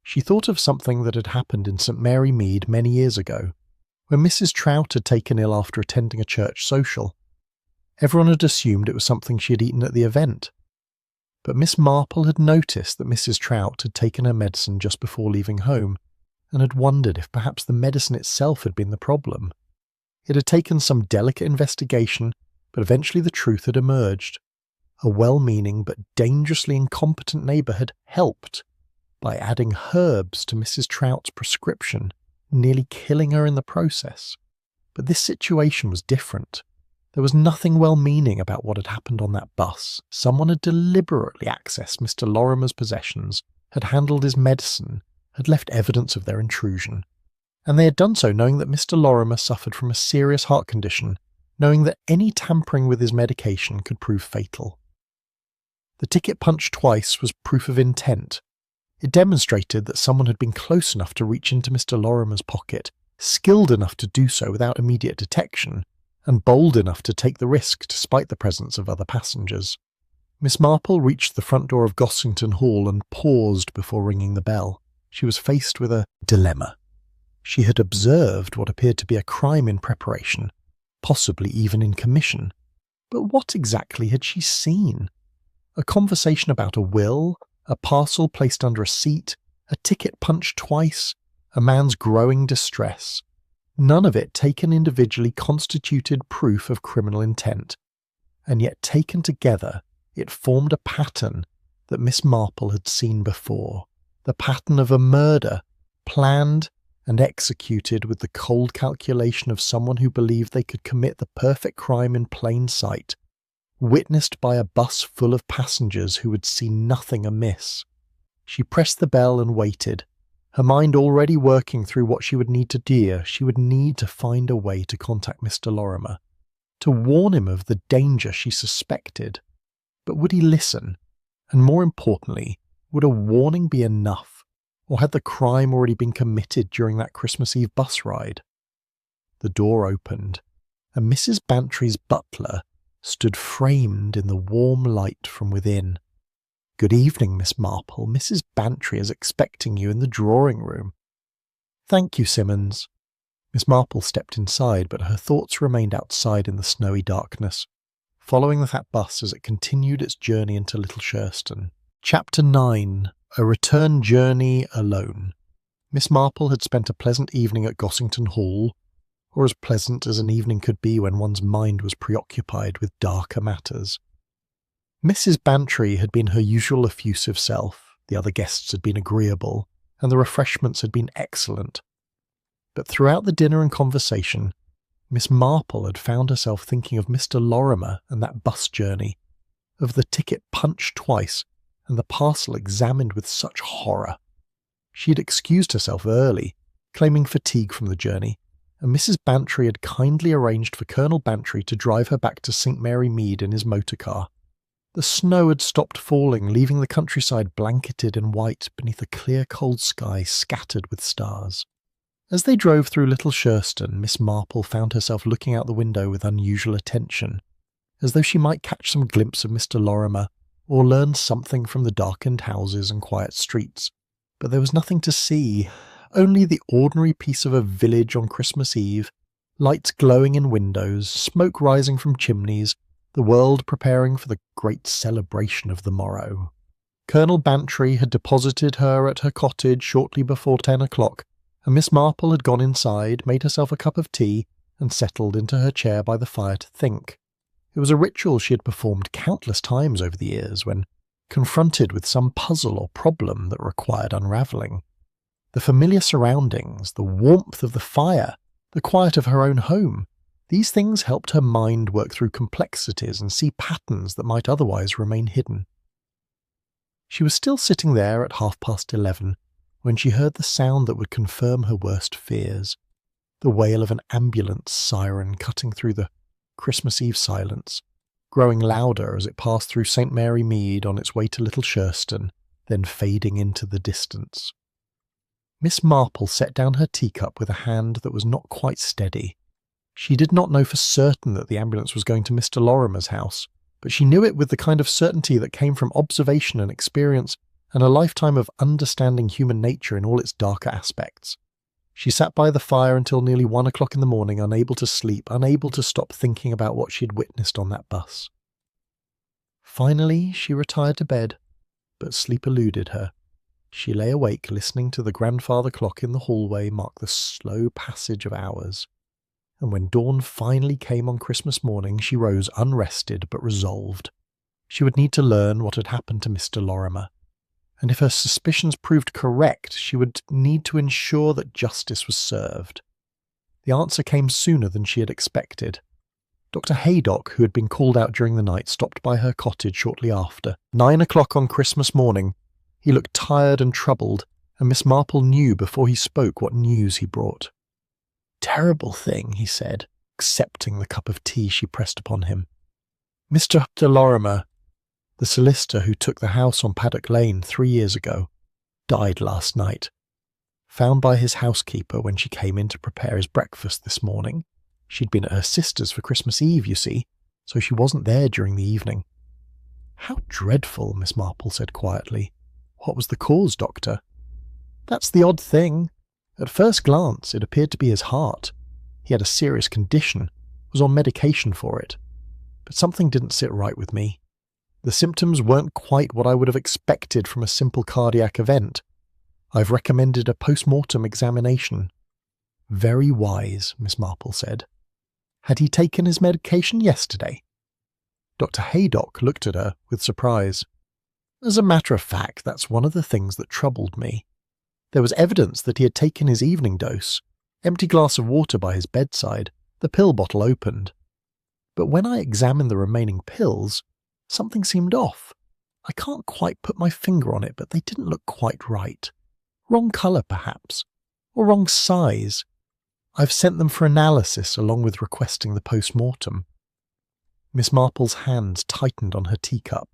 She thought of something that had happened in St. Mary Mead many years ago, when Mrs. Trout had taken ill after attending a church social. Everyone had assumed it was something she had eaten at the event. But Miss Marple had noticed that Mrs. Trout had taken her medicine just before leaving home, and had wondered if perhaps the medicine itself had been the problem. It had taken some delicate investigation, but eventually the truth had emerged. A well-meaning but dangerously incompetent neighbour had helped by adding herbs to Mrs. Trout's prescription, nearly killing her in the process. But this situation was different. There was nothing well-meaning about what had happened on that bus. Someone had deliberately accessed Mr. Lorimer's possessions, had handled his medicine, had left evidence of their intrusion. And they had done so knowing that Mr. Lorimer suffered from a serious heart condition, knowing that any tampering with his medication could prove fatal. The ticket punched twice was proof of intent. It demonstrated that someone had been close enough to reach into Mr. Lorimer's pocket, skilled enough to do so without immediate detection, and bold enough to take the risk despite the presence of other passengers. Miss Marple reached the front door of Gossington Hall and paused before ringing the bell. She was faced with a dilemma. She had observed what appeared to be a crime in preparation, possibly even in commission. But what exactly had she seen? A conversation about a will, a parcel placed under a seat, a ticket punched twice, a man's growing distress. None of it taken individually constituted proof of criminal intent, and yet taken together it formed a pattern that Miss Marple had seen before, the pattern of a murder, planned and executed with the cold calculation of someone who believed they could commit the perfect crime in plain sight, witnessed by a bus full of passengers who would see nothing amiss. She pressed the bell and waited, her mind already working through what she would need to do. She would need to find a way to contact Mr. Lorimer, to warn him of the danger she suspected. But would he listen? And more importantly, would a warning be enough? Or had the crime already been committed during that Christmas Eve bus ride? The door opened, and Mrs. Bantry's butler stood framed in the warm light from within. "Good evening, Miss Marple. Mrs. Bantry is expecting you in the drawing-room." "Thank you, Simmons." Miss Marple stepped inside, but her thoughts remained outside in the snowy darkness, following that bus as it continued its journey into Little Shurston. Chapter 9. A Return Journey Alone. Miss Marple had spent a pleasant evening at Gossington Hall, or as pleasant as an evening could be when one's mind was preoccupied with darker matters. Mrs. Bantry had been her usual effusive self, the other guests had been agreeable, and the refreshments had been excellent. But throughout the dinner and conversation, Miss Marple had found herself thinking of Mr. Lorimer and that bus journey, of the ticket punched twice and the parcel examined with such horror. She had excused herself early, claiming fatigue from the journey, and Mrs. Bantry had kindly arranged for Colonel Bantry to drive her back to St. Mary Mead in his motor car. The snow had stopped falling, leaving the countryside blanketed in white beneath a clear cold sky scattered with stars. As they drove through Little Shurston, Miss Marple found herself looking out the window with unusual attention, as though she might catch some glimpse of Mr. Lorimer, or learn something from the darkened houses and quiet streets. But there was nothing to see, only the ordinary peace of a village on Christmas Eve, lights glowing in windows, smoke rising from chimneys, the world preparing for the great celebration of the morrow. Colonel Bantry had deposited her at her cottage shortly before 10 o'clock, and Miss Marple had gone inside, made herself a cup of tea, and settled into her chair by the fire to think. It was a ritual she had performed countless times over the years when confronted with some puzzle or problem that required unravelling. The familiar surroundings, the warmth of the fire, the quiet of her own home, these things helped her mind work through complexities and see patterns that might otherwise remain hidden. She was still sitting there at 11:30 when she heard the sound that would confirm her worst fears, the wail of an ambulance siren cutting through the Christmas Eve silence, growing louder as it passed through St. Mary Mead on its way to Little Shurston, then fading into the distance. Miss Marple set down her teacup with a hand that was not quite steady. She did not know for certain that the ambulance was going to Mr. Lorimer's house, but she knew it with the kind of certainty that came from observation and experience and a lifetime of understanding human nature in all its darker aspects. She sat by the fire until nearly 1 o'clock in the morning, unable to sleep, unable to stop thinking about what she had witnessed on that bus. Finally, she retired to bed, but sleep eluded her. She lay awake listening to the grandfather clock in the hallway mark the slow passage of hours. And when dawn finally came on Christmas morning, she rose unrested but resolved. She would need to learn what had happened to Mr. Lorimer. And if her suspicions proved correct, she would need to ensure that justice was served. The answer came sooner than she had expected. Dr. Haydock, who had been called out during the night, stopped by her cottage shortly after. 9 o'clock on Christmas morning. He looked tired and troubled, and Miss Marple knew before he spoke what news he brought. "Terrible thing," he said, accepting the cup of tea she pressed upon him. "Mr. Lorimer, the solicitor who took the house on Paddock Lane 3 years ago, died last night. Found by his housekeeper when she came in to prepare his breakfast this morning. She'd been at her sister's for Christmas Eve, you see, so she wasn't there during the evening. How dreadful, Miss Marple said quietly. What was the cause, Doctor? That's the odd thing. At first glance, it appeared to be his heart. He had a serious condition, was on medication for it. But something didn't sit right with me. The symptoms weren't quite what I would have expected from a simple cardiac event. I've recommended a post-mortem examination. Very wise, Miss Marple said. Had he taken his medication yesterday? Dr. Haydock looked at her with surprise. As a matter of fact, that's one of the things that troubled me. There was evidence that he had taken his evening dose, empty glass of water by his bedside, the pill bottle opened. But when I examined the remaining pills, something seemed off. I can't quite put my finger on it, but they didn't look quite right. Wrong colour, perhaps, or wrong size. I've sent them for analysis along with requesting the post-mortem. Miss Marple's hands tightened on her teacup.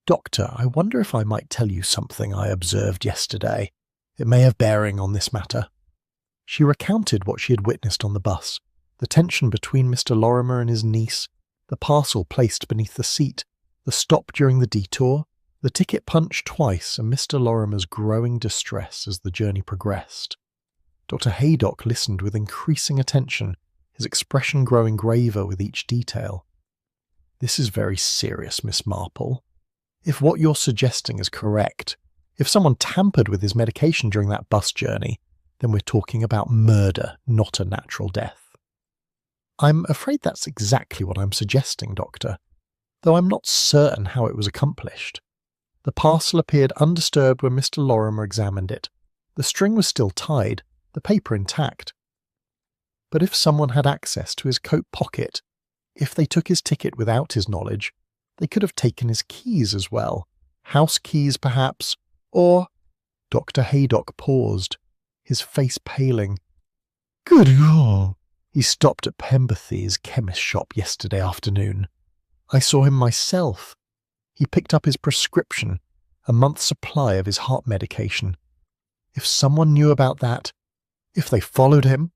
Doctor, I wonder if I might tell you something I observed yesterday. It may have bearing on this matter. She recounted what she had witnessed on the bus, the tension between Mr. Lorimer and his niece, the parcel placed beneath the seat, the stop during the detour, the ticket punched twice, and Mr. Lorimer's growing distress as the journey progressed. Dr. Haydock listened with increasing attention, his expression growing graver with each detail. This is very serious, Miss Marple. If what you're suggesting is correct, if someone tampered with his medication during that bus journey, then we're talking about murder, not a natural death. I'm afraid that's exactly what I'm suggesting, Doctor, though I'm not certain how it was accomplished. The parcel appeared undisturbed when Mr. Lorimer examined it. The string was still tied, the paper intact. But if someone had access to his coat pocket, if they took his ticket without his knowledge, they could have taken his keys as well. House keys, perhaps, or... Dr. Haydock paused, his face paling. Good God! He stopped at Pemberthy's chemist shop yesterday afternoon. I saw him myself. He picked up his prescription, a month's supply of his heart medication. If someone knew about that, if they followed him...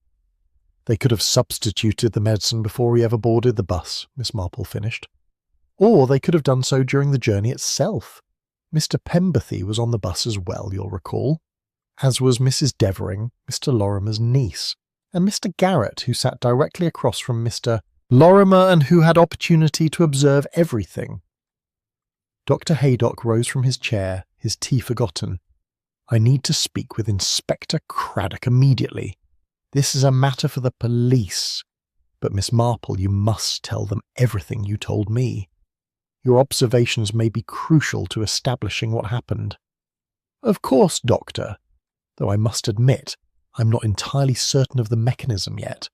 They could have substituted the medicine before he ever boarded the bus, Miss Marple finished. Or they could have done so during the journey itself. Mr. Pemberthy was on the bus as well, you'll recall, as was Mrs. Devering, Mr. Lorimer's niece, and Mr. Garrett, who sat directly across from Mr. Lorimer and who had opportunity to observe everything. Dr. Haydock rose from his chair, his tea forgotten. I need to speak with Inspector Craddock immediately. This is a matter for the police. But Miss Marple, you must tell them everything you told me. Your observations may be crucial to establishing what happened. Of course, Doctor, though I must admit I'm not entirely certain of the mechanism yet.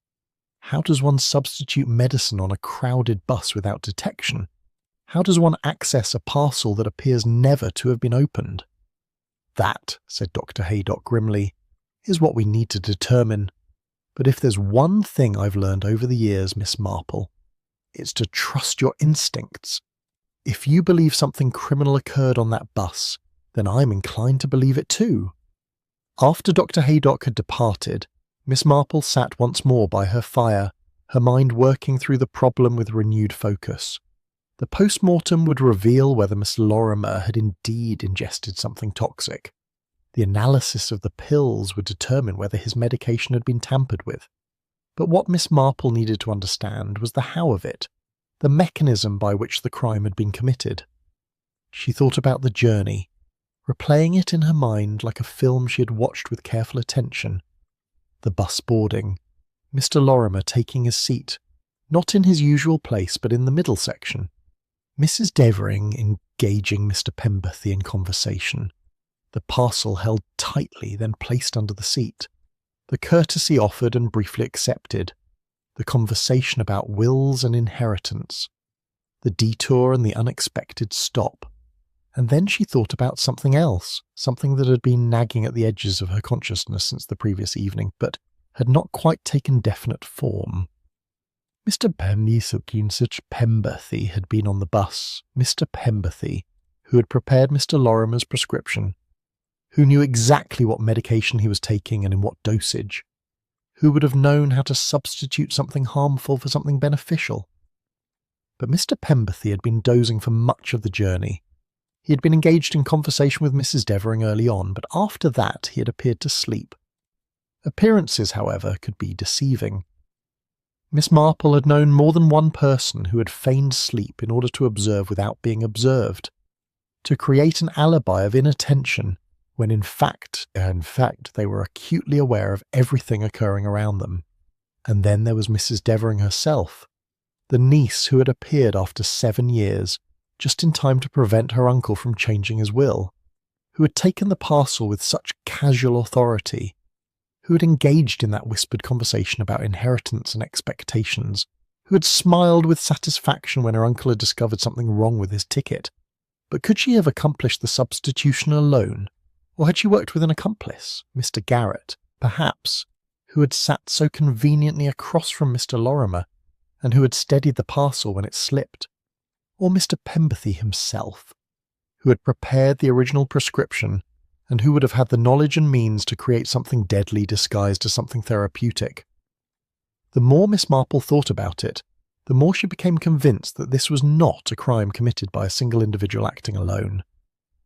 How does one substitute medicine on a crowded bus without detection? How does one access a parcel that appears never to have been opened? That, said Dr. Haydock grimly, is what we need to determine. But if there's one thing I've learned over the years, Miss Marple, it's to trust your instincts. If you believe something criminal occurred on that bus, then I'm inclined to believe it too. After Dr. Haydock had departed, Miss Marple sat once more by her fire, her mind working through the problem with renewed focus. The post-mortem would reveal whether Miss Lorimer had indeed ingested something toxic. The analysis of the pills would determine whether his medication had been tampered with. But what Miss Marple needed to understand was the how of it, the mechanism by which the crime had been committed. She thought about the journey, replaying it in her mind like a film she had watched with careful attention. The bus boarding, Mr. Lorimer taking his seat, not in his usual place but in the middle section, Mrs. Devering engaging Mr. Pemberthy in conversation, the parcel held tightly then placed under the seat, the courtesy offered and briefly accepted, the conversation about wills and inheritance, the detour and the unexpected stop. And then she thought about something else, something that had been nagging at the edges of her consciousness since the previous evening, but had not quite taken definite form. Mr. Pemberthy had been on the bus, Mr. Pemberthy, who had prepared Mr. Lorimer's prescription, who knew exactly what medication he was taking and in what dosage, Who would have known how to substitute something harmful for something beneficial? But Mr. Pemberthy had been dozing for much of the journey. He had been engaged in conversation with Mrs. Devering early on, but after that he had appeared to sleep. Appearances, however, could be deceiving. Miss Marple had known more than one person who had feigned sleep in order to observe without being observed, to create an alibi of inattention when in fact they were acutely aware of everything occurring around them. And then there was Mrs. Devering herself, the niece who had appeared after 7 years, just in time to prevent her uncle from changing his will, who had taken the parcel with such casual authority, who had engaged in that whispered conversation about inheritance and expectations, who had smiled with satisfaction when her uncle had discovered something wrong with his ticket. But could she have accomplished the substitution alone? Or had she worked with an accomplice, Mr. Garrett, perhaps, who had sat so conveniently across from Mr. Lorimer, and who had steadied the parcel when it slipped? Or Mr. Pemberthy himself, who had prepared the original prescription, and who would have had the knowledge and means to create something deadly disguised as something therapeutic? The more Miss Marple thought about it, the more she became convinced that this was not a crime committed by a single individual acting alone.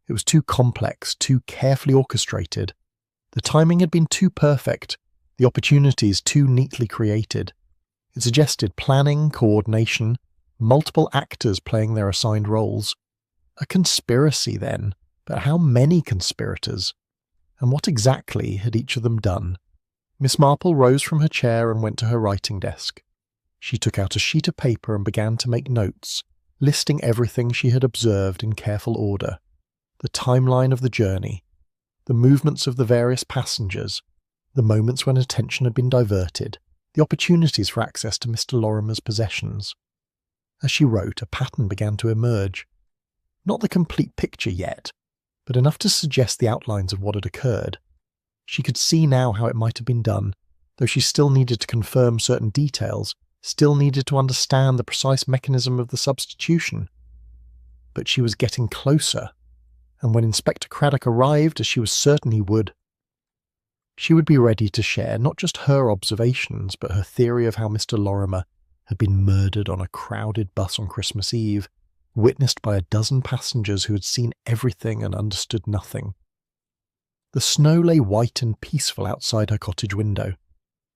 It was too complex, too carefully orchestrated. The timing had been too perfect, the opportunities too neatly created. It suggested planning, coordination, multiple actors playing their assigned roles. A conspiracy, then, but how many conspirators? And what exactly had each of them done? Miss Marple rose from her chair and went to her writing desk. She took out a sheet of paper and began to make notes, listing everything she had observed in careful order. The timeline of the journey, the movements of the various passengers, the moments when attention had been diverted, the opportunities for access to Mr. Lorimer's possessions. As she wrote, a pattern began to emerge. Not the complete picture yet, but enough to suggest the outlines of what had occurred. She could see now how it might have been done, though she still needed to confirm certain details, still needed to understand the precise mechanism of the substitution. But she was getting closer, and when Inspector Craddock arrived, as she was certain he would, she would be ready to share not just her observations, but her theory of how Mr. Lorimer had been murdered on a crowded bus on Christmas Eve, witnessed by a dozen passengers who had seen everything and understood nothing. The snow lay white and peaceful outside her cottage window.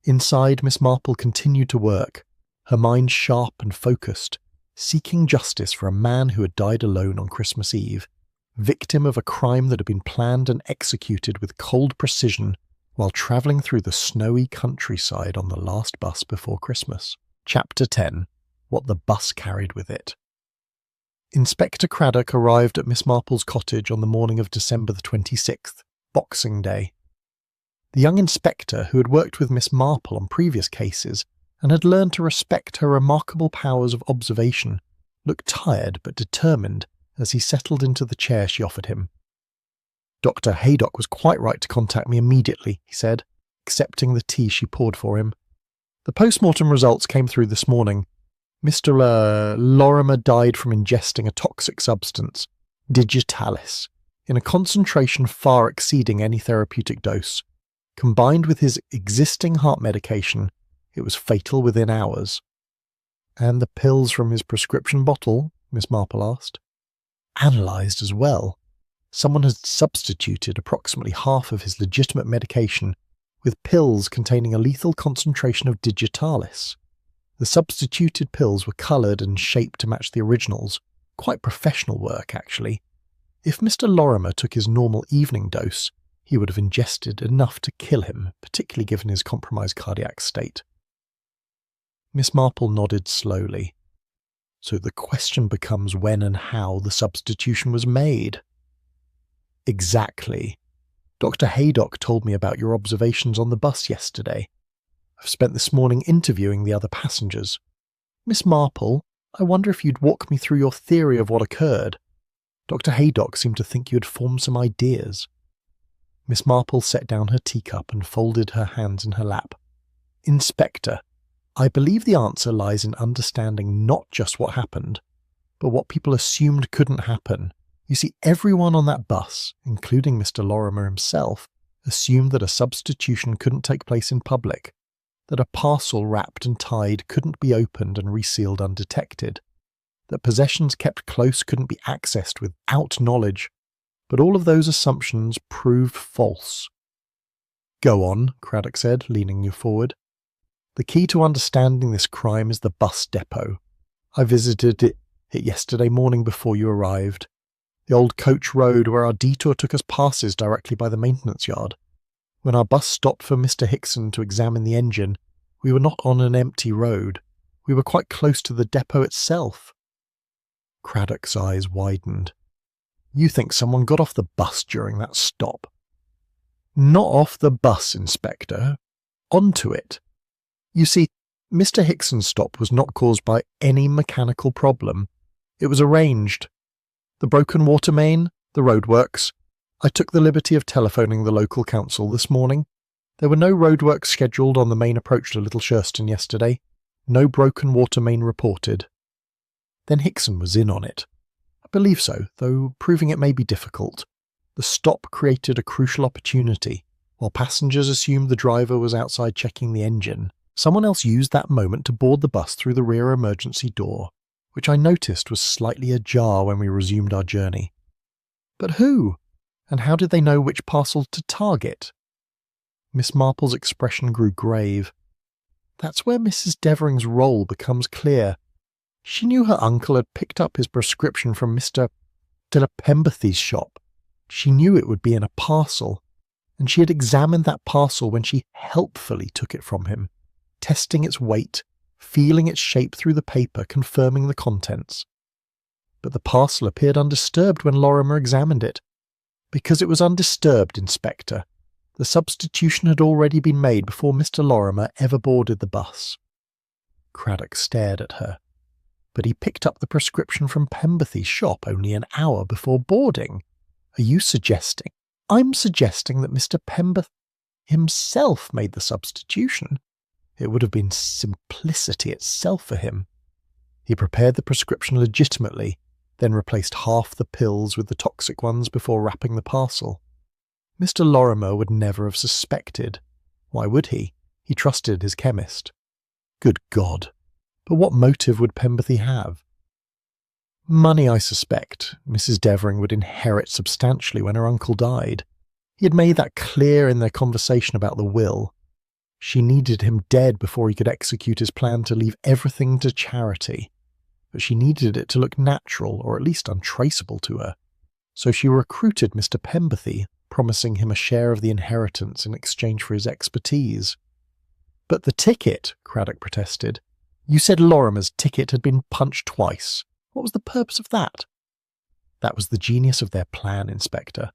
Inside, Miss Marple continued to work, her mind sharp and focused, seeking justice for a man who had died alone on Christmas Eve, victim of a crime that had been planned and executed with cold precision while travelling through the snowy countryside on the last bus before Christmas. Chapter 10. What the bus carried with it. Inspector Craddock arrived at Miss Marple's cottage on the morning of December the 26th, Boxing Day. The young inspector, who had worked with Miss Marple on previous cases and had learned to respect her remarkable powers of observation, looked tired but determined as he settled into the chair she offered him. "Dr. Haydock was quite right to contact me immediately," he said, accepting the tea she poured for him. "The post-mortem results came through this morning. Mr. Lorimer died from ingesting a toxic substance, digitalis, in a concentration far exceeding any therapeutic dose. Combined with his existing heart medication, it was fatal within hours." "And the pills from his prescription bottle?" Miss Marple asked. "Analysed as well. Someone had substituted approximately half of his legitimate medication with pills containing a lethal concentration of digitalis. The substituted pills were coloured and shaped to match the originals. Quite professional work, actually. If Mr. Lorimer took his normal evening dose, he would have ingested enough to kill him, particularly given his compromised cardiac state." Miss Marple nodded slowly. "So the question becomes when and how the substitution was made." "Exactly. Dr. Haydock told me about your observations on the bus yesterday. I've spent this morning interviewing the other passengers. Miss Marple, I wonder if you'd walk me through your theory of what occurred. Dr. Haydock seemed to think you had formed some ideas." Miss Marple set down her teacup and folded her hands in her lap. "Inspector, I believe the answer lies in understanding not just what happened, but what people assumed couldn't happen. You see, everyone on that bus, including Mr. Lorimer himself, assumed that a substitution couldn't take place in public. that a parcel wrapped and tied couldn't be opened and resealed undetected, that possessions kept close couldn't be accessed without knowledge, but all of those assumptions proved false. "Go on," Craddock said, leaning forward. "The key to understanding this crime is the bus depot. I visited it yesterday morning before you arrived. The old coach road where our detour took us passes directly by the maintenance yard. When our bus stopped for Mr. Hickson to examine the engine, we were not on an empty road. We were quite close to the depot itself." Craddock's eyes widened. "You think someone got off the bus during that stop?" "Not off the bus, Inspector. Onto it. You see, Mr. Hickson's stop was not caused by any mechanical problem. It was arranged. The broken water main, the roadworks. I took the liberty of telephoning the local council this morning. There were no roadworks scheduled on the main approach to Little Shurston yesterday. No broken water main reported. Then Hickson was in on it. I believe so, though proving it may be difficult. The stop created a crucial opportunity. While passengers assumed the driver was outside checking the engine, someone else used that moment to board the bus through the rear emergency door, which I noticed was slightly ajar when we resumed our journey. But who? And how did they know which parcel to target?" Miss Marple's expression grew grave. "That's where Mrs. Devering's role becomes clear. She knew her uncle had picked up his prescription from Mr. Pemberthy's shop. She knew it would be in a parcel, and she had examined that parcel when she helpfully took it from him, testing its weight, feeling its shape through the paper, confirming the contents. But the parcel appeared undisturbed when Lorimer examined it. Because it was undisturbed, Inspector. The substitution had already been made before Mr. Lorimer ever boarded the bus." Craddock stared at her. "But he picked up the prescription from Pemberthy's shop only an hour before boarding. Are you suggesting?" "I'm suggesting that Mr. Pemberthy himself made the substitution. It would have been simplicity itself for him. He prepared the prescription legitimately, then replaced half the pills with the toxic ones before wrapping the parcel. Mr. Lorimer would never have suspected. Why would he? He trusted his chemist. Good God! But what motive would Pemberthy have? Money, I suspect. Mrs. Devering would inherit substantially when her uncle died. He had made that clear in their conversation about the will. She needed him dead before he could execute his plan to leave everything to charity. But she needed it to look natural, or at least untraceable to her. So she recruited Mr. Pemberthy, promising him a share of the inheritance in exchange for his expertise. "But the ticket," Craddock protested. "You said Lorimer's ticket had been punched twice. What was the purpose of that?" "That was the genius of their plan, Inspector.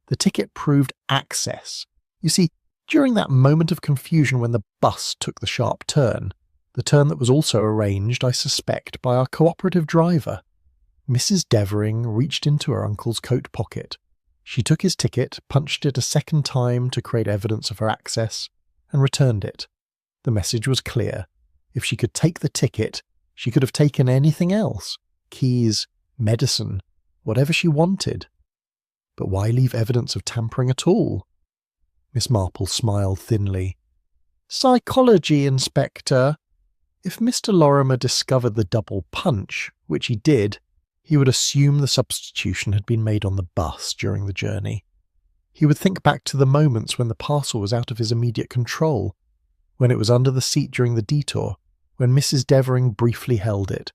The ticket proved access. You see, during that moment of confusion when the bus took the sharp turn, the turn that was also arranged, I suspect, by our cooperative driver, Mrs. Devering reached into her uncle's coat pocket. She took his ticket, punched it a second time to create evidence of her access, and returned it. The message was clear. If she could take the ticket, she could have taken anything else. Keys, medicine, whatever she wanted. But why leave evidence of tampering at all?" Miss Marple smiled thinly. "Psychology, Inspector. If Mr. Lorimer discovered the double punch, which he did, he would assume the substitution had been made on the bus during the journey. He would think back to the moments when the parcel was out of his immediate control, when it was under the seat during the detour, when Mrs. Devering briefly held it.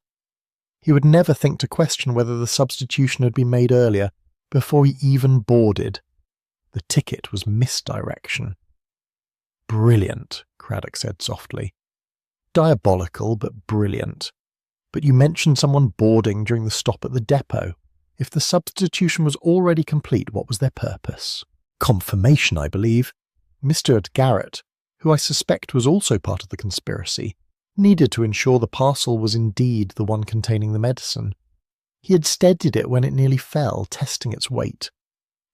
He would never think to question whether the substitution had been made earlier, before he even boarded. The ticket was misdirection." "Brilliant," Craddock said softly. "Diabolical, but brilliant. But you mentioned someone boarding during the stop at the depot. If the substitution was already complete, what was their purpose?" "Confirmation, I believe. Mr. Garrett, who I suspect was also part of the conspiracy, needed to ensure the parcel was indeed the one containing the medicine. He had steadied it when it nearly fell, testing its weight.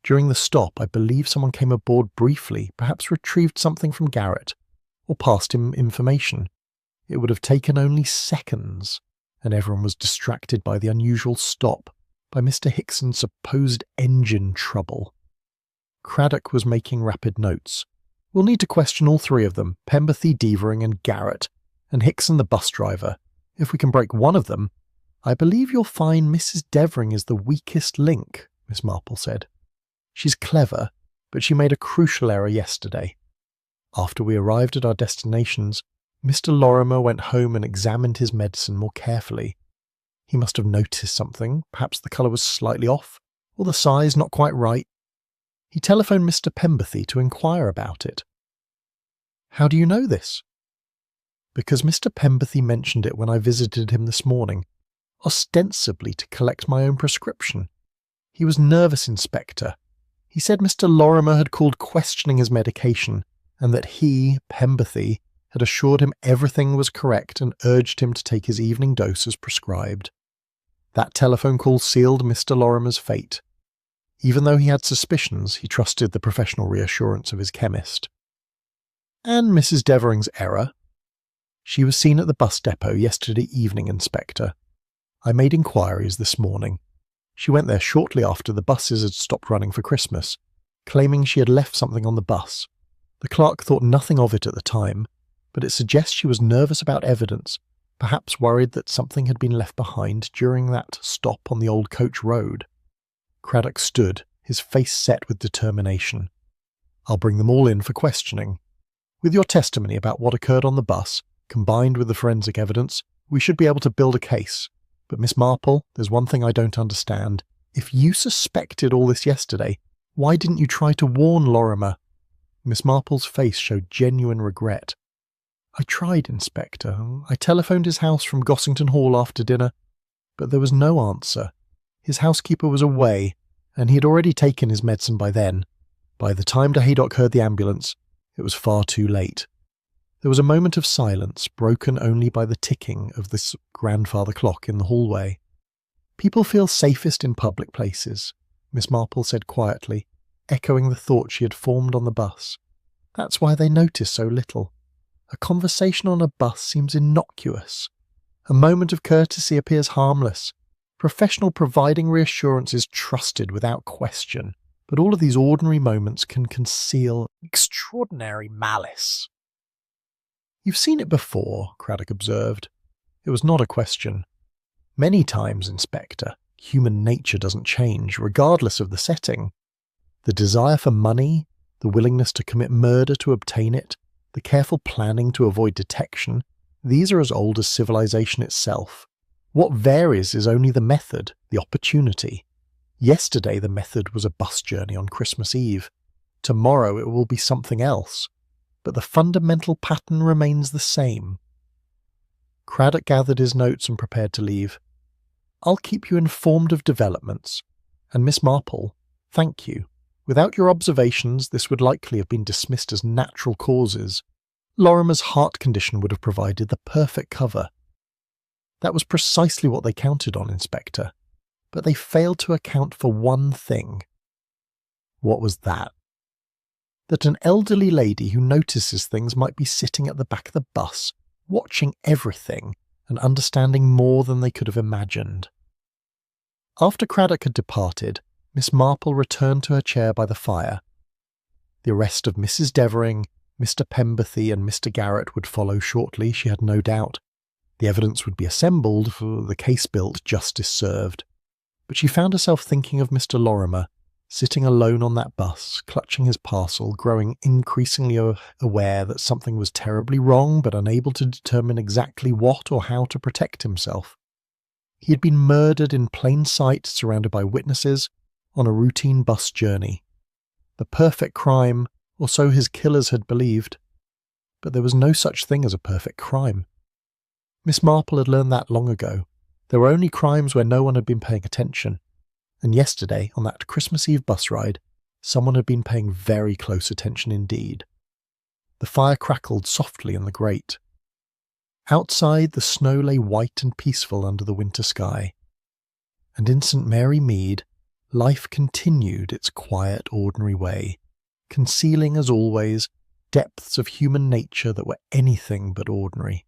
During the stop, I believe someone came aboard briefly, perhaps retrieved something from Garrett, or passed him information. It would have taken only seconds, and everyone was distracted by the unusual stop, by Mr. Hickson's supposed engine trouble." Craddock was making rapid notes. We'll need to question all three of them, Pemberthy, Devering and Garrett, and Hickson the bus driver. If we can break one of them, I believe you'll find Mrs. Devering is the weakest link, Miss Marple said. She's clever, but she made a crucial error yesterday. After we arrived at our destinations, Mr. Lorimer went home and examined his medicine more carefully. He must have noticed something, perhaps the colour was slightly off, or the size not quite right. He telephoned Mr. Pemberthy to inquire about it. How do you know this? Because Mr. Pemberthy mentioned it when I visited him this morning, ostensibly to collect my own prescription. He was nervous, Inspector. He said Mr. Lorimer had called questioning his medication, and that he, Pemberthy, had assured him everything was correct and urged him to take his evening dose as prescribed. That telephone call sealed Mr. Lorimer's fate. Even though he had suspicions, he trusted the professional reassurance of his chemist. And Mrs. Devering's error? She was seen at the bus depot yesterday evening, Inspector. I made inquiries this morning. She went there shortly after the buses had stopped running for Christmas, claiming she had left something on the bus. The clerk thought nothing of it at the time, but it suggests she was nervous about evidence, perhaps worried that something had been left behind during that stop on the old coach road. Craddock stood, his face set with determination. I'll bring them all in for questioning. With your testimony about what occurred on the bus, combined with the forensic evidence, we should be able to build a case. But Miss Marple, there's one thing I don't understand. If you suspected all this yesterday, why didn't you try to warn Lorimer? Miss Marple's face showed genuine regret. I tried, Inspector. I telephoned his house from Gossington Hall after dinner, but there was no answer. His housekeeper was away, and he had already taken his medicine by then. By the time de Haydock heard the ambulance, it was far too late. There was a moment of silence, broken only by the ticking of this grandfather clock in the hallway. People feel safest in public places, Miss Marple said quietly, echoing the thought she had formed on the bus. That's why they notice so little. A conversation on a bus seems innocuous. A moment of courtesy appears harmless. Professional providing reassurance is trusted without question, but all of these ordinary moments can conceal extraordinary malice. You've seen it before, Craddock observed. It was not a question. Many times, Inspector, human nature doesn't change, regardless of the setting. The desire for money, the willingness to commit murder to obtain it, the careful planning to avoid detection, these are as old as civilization itself. What varies is only the method, the opportunity. Yesterday the method was a bus journey on Christmas Eve. Tomorrow it will be something else. But the fundamental pattern remains the same. Craddock gathered his notes and prepared to leave. I'll keep you informed of developments. And Miss Marple, thank you. Without your observations, this would likely have been dismissed as natural causes. Lorimer's heart condition would have provided the perfect cover. That was precisely what they counted on, Inspector. But they failed to account for one thing. What was that? That an elderly lady who notices things might be sitting at the back of the bus, watching everything and understanding more than they could have imagined. After Craddock had departed, Miss Marple returned to her chair by the fire. The arrest of Mrs. Devering, Mr. Pemberthy and Mr. Garrett would follow shortly, she had no doubt. The evidence would be assembled, for the case built, justice served. But she found herself thinking of Mr. Lorimer, sitting alone on that bus, clutching his parcel, growing increasingly aware that something was terribly wrong, but unable to determine exactly what or how to protect himself. He had been murdered in plain sight, surrounded by witnesses, on a routine bus journey. The perfect crime, or so his killers had believed. But there was no such thing as a perfect crime. Miss Marple had learned that long ago. There were only crimes where no one had been paying attention. And yesterday, on that Christmas Eve bus ride, someone had been paying very close attention indeed. The fire crackled softly in the grate. Outside, the snow lay white and peaceful under the winter sky. And in St. Mary Mead, life continued its quiet, ordinary way, concealing, as always, depths of human nature that were anything but ordinary.